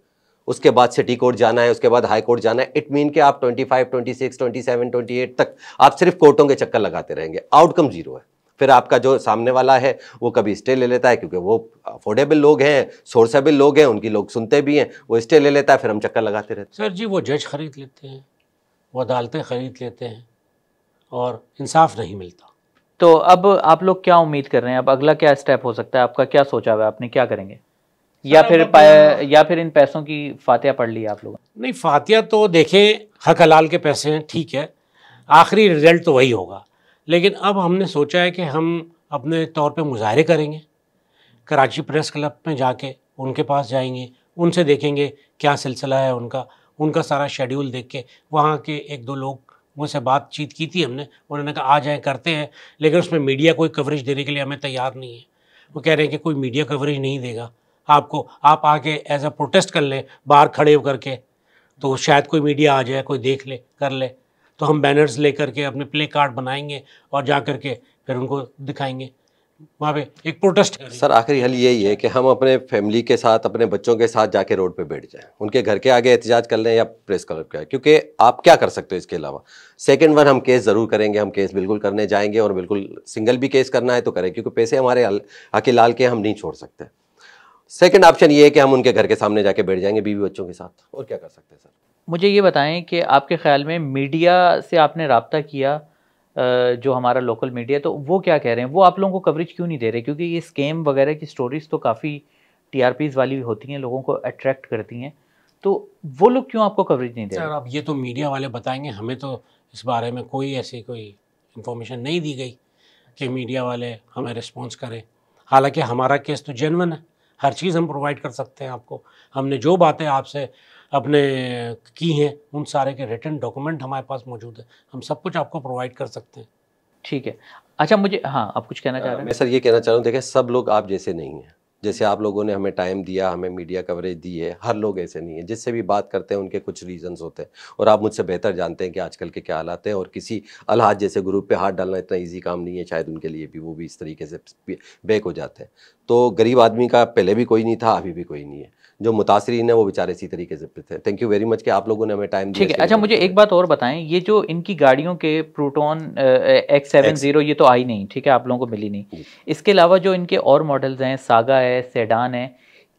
उसके बाद सिटी कोर्ट जाना है, उसके बाद हाई कोर्ट जाना है। इट मीन कि आप 25, 26, 27, 28 तक आप सिर्फ कोर्टों के चक्कर लगाते रहेंगे, आउटकम जीरो है। फिर आपका जो सामने वाला है वो कभी स्टे ले लेता है, क्योंकि वो अफोर्डेबल लोग हैं, सोर्सेबल लोग हैं, उनकी लोग सुनते भी हैं, वो स्टे ले लेता है, फिर हम चक्कर लगाते रहते हैं। सर जी वो जज खरीद लेते हैं, वो अदालतें खरीद लेते हैं, और इंसाफ नहीं मिलता। तो अब आप लोग क्या उम्मीद कर रहे हैं, अब अगला क्या स्टेप हो सकता है आपका, क्या सोचा हुआ है आपने, क्या करेंगे? या फिर इन पैसों की फातिहा पढ़ ली आप लोगों ने? नहीं, फातिहा तो देखें, हक हलाल के पैसे हैं, ठीक है, आखिरी रिजल्ट तो वही होगा। लेकिन अब हमने सोचा है कि हम अपने तौर पे मुजाहरे करेंगे, कराची प्रेस क्लब में जाके उनके पास जाएंगे, उनसे देखेंगे क्या सिलसिला है उनका सारा शेड्यूल देख के। वहाँ के एक दो लोग मुझसे बातचीत की थी हमने, उन्होंने कहा आ जाएँ करते हैं, लेकिन उसमें मीडिया कोई कवरेज देने के लिए हमें तैयार नहीं है। वो कह रहे हैं कि कोई मीडिया कवरेज नहीं देगा आपको, आप आके एज अ प्रोटेस्ट कर लें बाहर खड़े होकर के, तो शायद कोई मीडिया आ जाए, कोई देख ले कर ले। तो हम बैनर्स लेकर के अपने प्ले कार्ड बनाएंगे और जा कर के फिर उनको दिखाएंगे, वहाँ पे एक प्रोटेस्ट करेंगे। सर आखिरी हल यही है कि हम अपने फैमिली के साथ, अपने बच्चों के साथ जाके रोड पे बैठ जाएं, उनके घर के आगे एहतजाज कर लें या प्रेस क्लब के आगे, क्योंकि आप क्या कर सकते हो इसके अलावा। सेकंड वन, हम केस ज़रूर करेंगे, हम केस बिल्कुल करने जाएंगे, और बिल्कुल सिंगल भी केस करना है तो करें, क्योंकि पैसे हमारे हक लाल के हम नहीं छोड़ सकते। सेकंड ऑप्शन ये है कि हम उनके घर के सामने जाके बैठ जाएंगे बीवी बच्चों के साथ, और क्या कर सकते हैं सर। मुझे ये बताएं कि आपके ख्याल में मीडिया से आपने रब्ता किया, जो हमारा लोकल मीडिया, तो वो क्या कह रहे हैं, वो आप लोगों को कवरेज क्यों नहीं दे रहे? क्योंकि ये स्कैम वगैरह की स्टोरीज तो काफ़ी टीआरपीज़ वाली होती हैं, लोगों को अट्रैक्ट करती हैं, तो वो लोग क्यों आपको कवरेज नहीं दे रहे? सर अब ये तो मीडिया वाले बताएंगे, हमें तो इस बारे में कोई ऐसी कोई इन्फॉर्मेशन नहीं दी गई कि मीडिया वाले हमें रिस्पॉन्स करें। हालांकि हमारा केस तो जेन्युइन है, हर चीज़ हम प्रोवाइड कर सकते हैं आपको। हमने जो बातें आपसे अपने की हैं उन सारे के रिटन डॉक्यूमेंट हमारे पास मौजूद है, हम सब कुछ आपको प्रोवाइड कर सकते हैं। ठीक है। अच्छा, मुझे, हाँ, आप कुछ कहना चाह रहे हैं? मैं सर ये कहना चाह रहा हूँ, देखिए सब लोग आप जैसे नहीं हैं। जैसे आप लोगों ने हमें टाइम दिया, हमें मीडिया कवरेज दी है, हर लोग ऐसे नहीं है। जिससे भी बात करते हैं उनके कुछ रीजंस होते हैं, और आप मुझसे बेहतर जानते हैं कि आजकल के क्या हालात हैं, और किसी अलहाज जैसे ग्रुप पे हाथ डालना इतना इजी काम नहीं है, शायद उनके लिए भी, वो भी इस तरीके से बैक हो जाते हैं। तो गरीब आदमी का पहले भी कोई नहीं था, अभी भी कोई नहीं है। जो मुतासरीन है वो बेचारे इसी तरीके से थे। थैंक यू वेरी मच कि आप लोगों ने हमें टाइम दिया। ठीक है। अच्छा, मुझे एक बात और बताएं, ये जो इनकी गाड़ियों के प्रोटॉन X70 ये तो आई नहीं, ठीक है, आप लोगों को मिली नहीं। इसके अलावा जो इनके और मॉडल्स हैं, सागा है, सेडान है,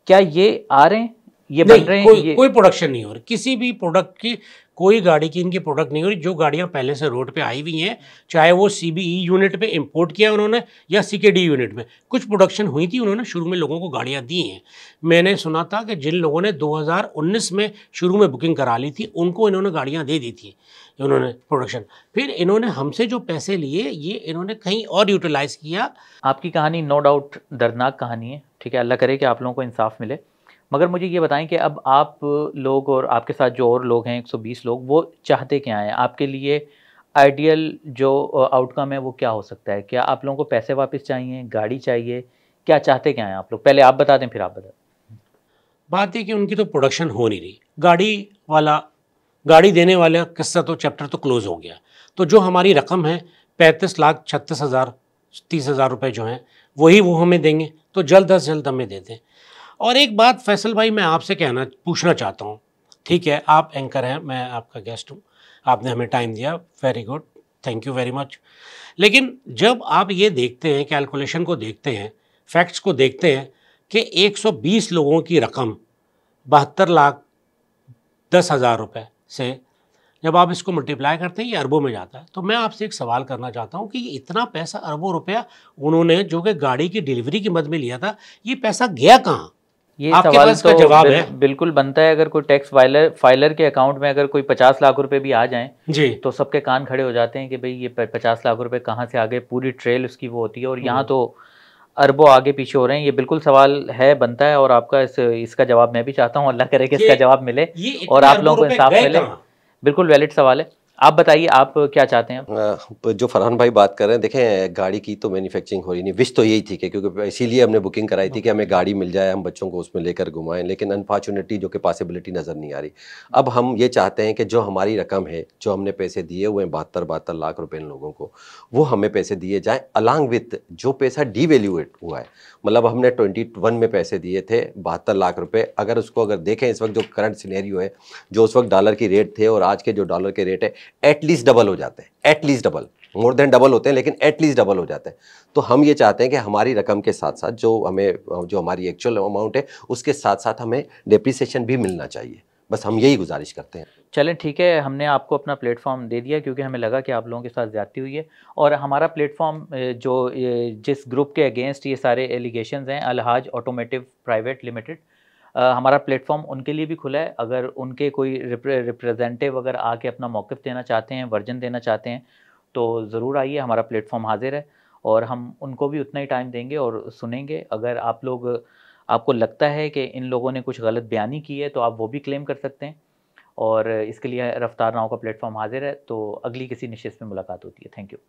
क्या ये आ रहे हैं, ये बन रहे हैं? कोई प्रोडक्शन नहीं हो रही, किसी भी प्रोडक्ट की, कोई गाड़ी की इनकी प्रोडक्ट नहीं हो रही। जो गाड़ियां पहले से रोड पे आई हुई हैं, चाहे वो CBE यूनिट पे इंपोर्ट किया उन्होंने या CKD यूनिट में, कुछ प्रोडक्शन हुई थी, उन्होंने शुरू में लोगों को गाड़ियां दी हैं। मैंने सुना था कि जिन लोगों ने 2019 में शुरू में बुकिंग करा ली थी, उनको इन्होंने गाड़ियाँ दे दी थी, इन्होंने प्रोडक्शन। फिर इन्होंने हमसे जो पैसे लिए, ये इन्होंने कहीं और यूटिलाइज़ किया। आपकी कहानी नो डाउट दर्दनाक कहानी है, ठीक है, अल्लाह करे कि आप लोगों को इंसाफ मिले। मगर मुझे ये बताएं कि अब आप लोग और आपके साथ जो और लोग हैं 120 लोग, वो चाहते क्या हैं आपके लिए? आइडियल जो आउटकम है वो क्या हो सकता है? क्या आप लोगों को पैसे वापस चाहिए, गाड़ी चाहिए, क्या चाहते क्या हैं आप लोग? पहले आप बता दें, फिर आप बता दें। बात है कि उनकी तो प्रोडक्शन हो नहीं रही, गाड़ी देने वाला किस्सा तो चैप्टर तो क्लोज हो गया। तो जो हमारी रकम है 35,36,000 30,000 रुपये जो हैं, वही वो हमें देंगे, तो जल्द अज जल्द हमें दे दें। और एक बात फैसल भाई, मैं आपसे पूछना चाहता हूँ, ठीक है, आप एंकर हैं, मैं आपका गेस्ट हूँ, आपने हमें टाइम दिया, very good, thank you very much. लेकिन जब आप ये देखते हैं, कैलकुलेशन को देखते हैं, फैक्ट्स को देखते हैं कि 120 लोगों की रकम 72,10,000 रुपये से जब आप इसको मल्टीप्लाई करते हैं, ये अरबों में जाता है। तो मैं आपसे एक सवाल करना चाहता हूँ कि इतना पैसा, अरबों रुपया उन्होंने जो कि गाड़ी की डिलीवरी की मद में लिया था, ये पैसा गया कहाँ? ये आपके सवाल पास तो का जवाब है? बिल्कुल बनता है। अगर कोई टैक्स फाइलर के अकाउंट में अगर कोई 50 लाख रुपए भी आ जाएं जी, तो सबके कान खड़े हो जाते हैं कि भाई ये 50 लाख रुपए कहाँ से आ गए, पूरी ट्रेल उसकी वो होती है, और यहाँ तो अरबों आगे पीछे हो रहे हैं। ये बिल्कुल सवाल है, बनता है, और आपका इसका जवाब मैं भी चाहता हूँ, अल्लाह करे कि इसका जवाब मिले और आप लोगों को इंसाफ मिले। बिल्कुल वैलिड सवाल है। आप बताइए, आप क्या चाहते हैं? जो फरहान भाई बात कर रहे हैं, देखें गाड़ी की तो मैन्युफैक्चरिंग हो रही नहीं, विश तो यही थी कि, क्योंकि इसीलिए हमने बुकिंग कराई थी कि हमें गाड़ी मिल जाए, हम बच्चों को उसमें लेकर घुमाएं, लेकिन अनफॉर्चुनेटली जो कि पॉसिबिलिटी नज़र नहीं आ रही। अब हम ये चाहते हैं कि जो हमारी रकम है, जो हमने पैसे दिए हुए हैं 72 लाख रुपए इन लोगों को, वो हमें पैसे दिए जाएँ अलॉन्ग विथ जो पैसा डीवैल्यूएट हुआ है। मतलब हमने 21 में पैसे दिए थे 72 लाख रुपए, अगर देखें इस वक्त जो करंट सिनेरियो है, जो उस वक्त डॉलर की रेट थे और आज के जो डॉलर के रेट है, एटलीस्ट डबल हो जाते हैं, at least double, more than double होते हैं, लेकिन एटलीस्ट डबल हो जाते हैं। तो हम ये चाहते हैं कि हमारी रकम के साथ साथ जो हमारी एक्चुअल अमाउंट है, उसके साथ साथ हमें डेप्रिसिएशन भी मिलना चाहिए। बस हम यही गुजारिश करते हैं। चलें ठीक है, हमने आपको अपना प्लेटफ़ॉर्म दे दिया क्योंकि हमें लगा कि आप लोगों के साथ ज़्यादती हुई है और हमारा प्लेटफ़ॉर्म जिस ग्रुप के अगेंस्ट ये सारे एलिगेशंस हैं, अलहाज ऑटोमोटिव प्राइवेट लिमिटेड, हमारा प्लेटफ़ॉर्म उनके लिए भी खुला है। अगर उनके कोई रिप्रेजेंटेटिव अगर आके अपना मौक़िफ़ देना चाहते हैं, वर्जन देना चाहते हैं, तो ज़रूर आइए, हमारा प्लेटफ़ॉर्म हाज़िर है और हम उनको भी उतना ही टाइम देंगे और सुनेंगे। अगर आपको लगता है कि इन लोगों ने कुछ गलत बयानी की है, तो आप वो भी क्लेम कर सकते हैं और इसके लिए रफ्तार नाउ का प्लेटफ़ॉर्म हाज़िर है। तो अगली किसी नशिस्त में मुलाकात होती है। Thank you.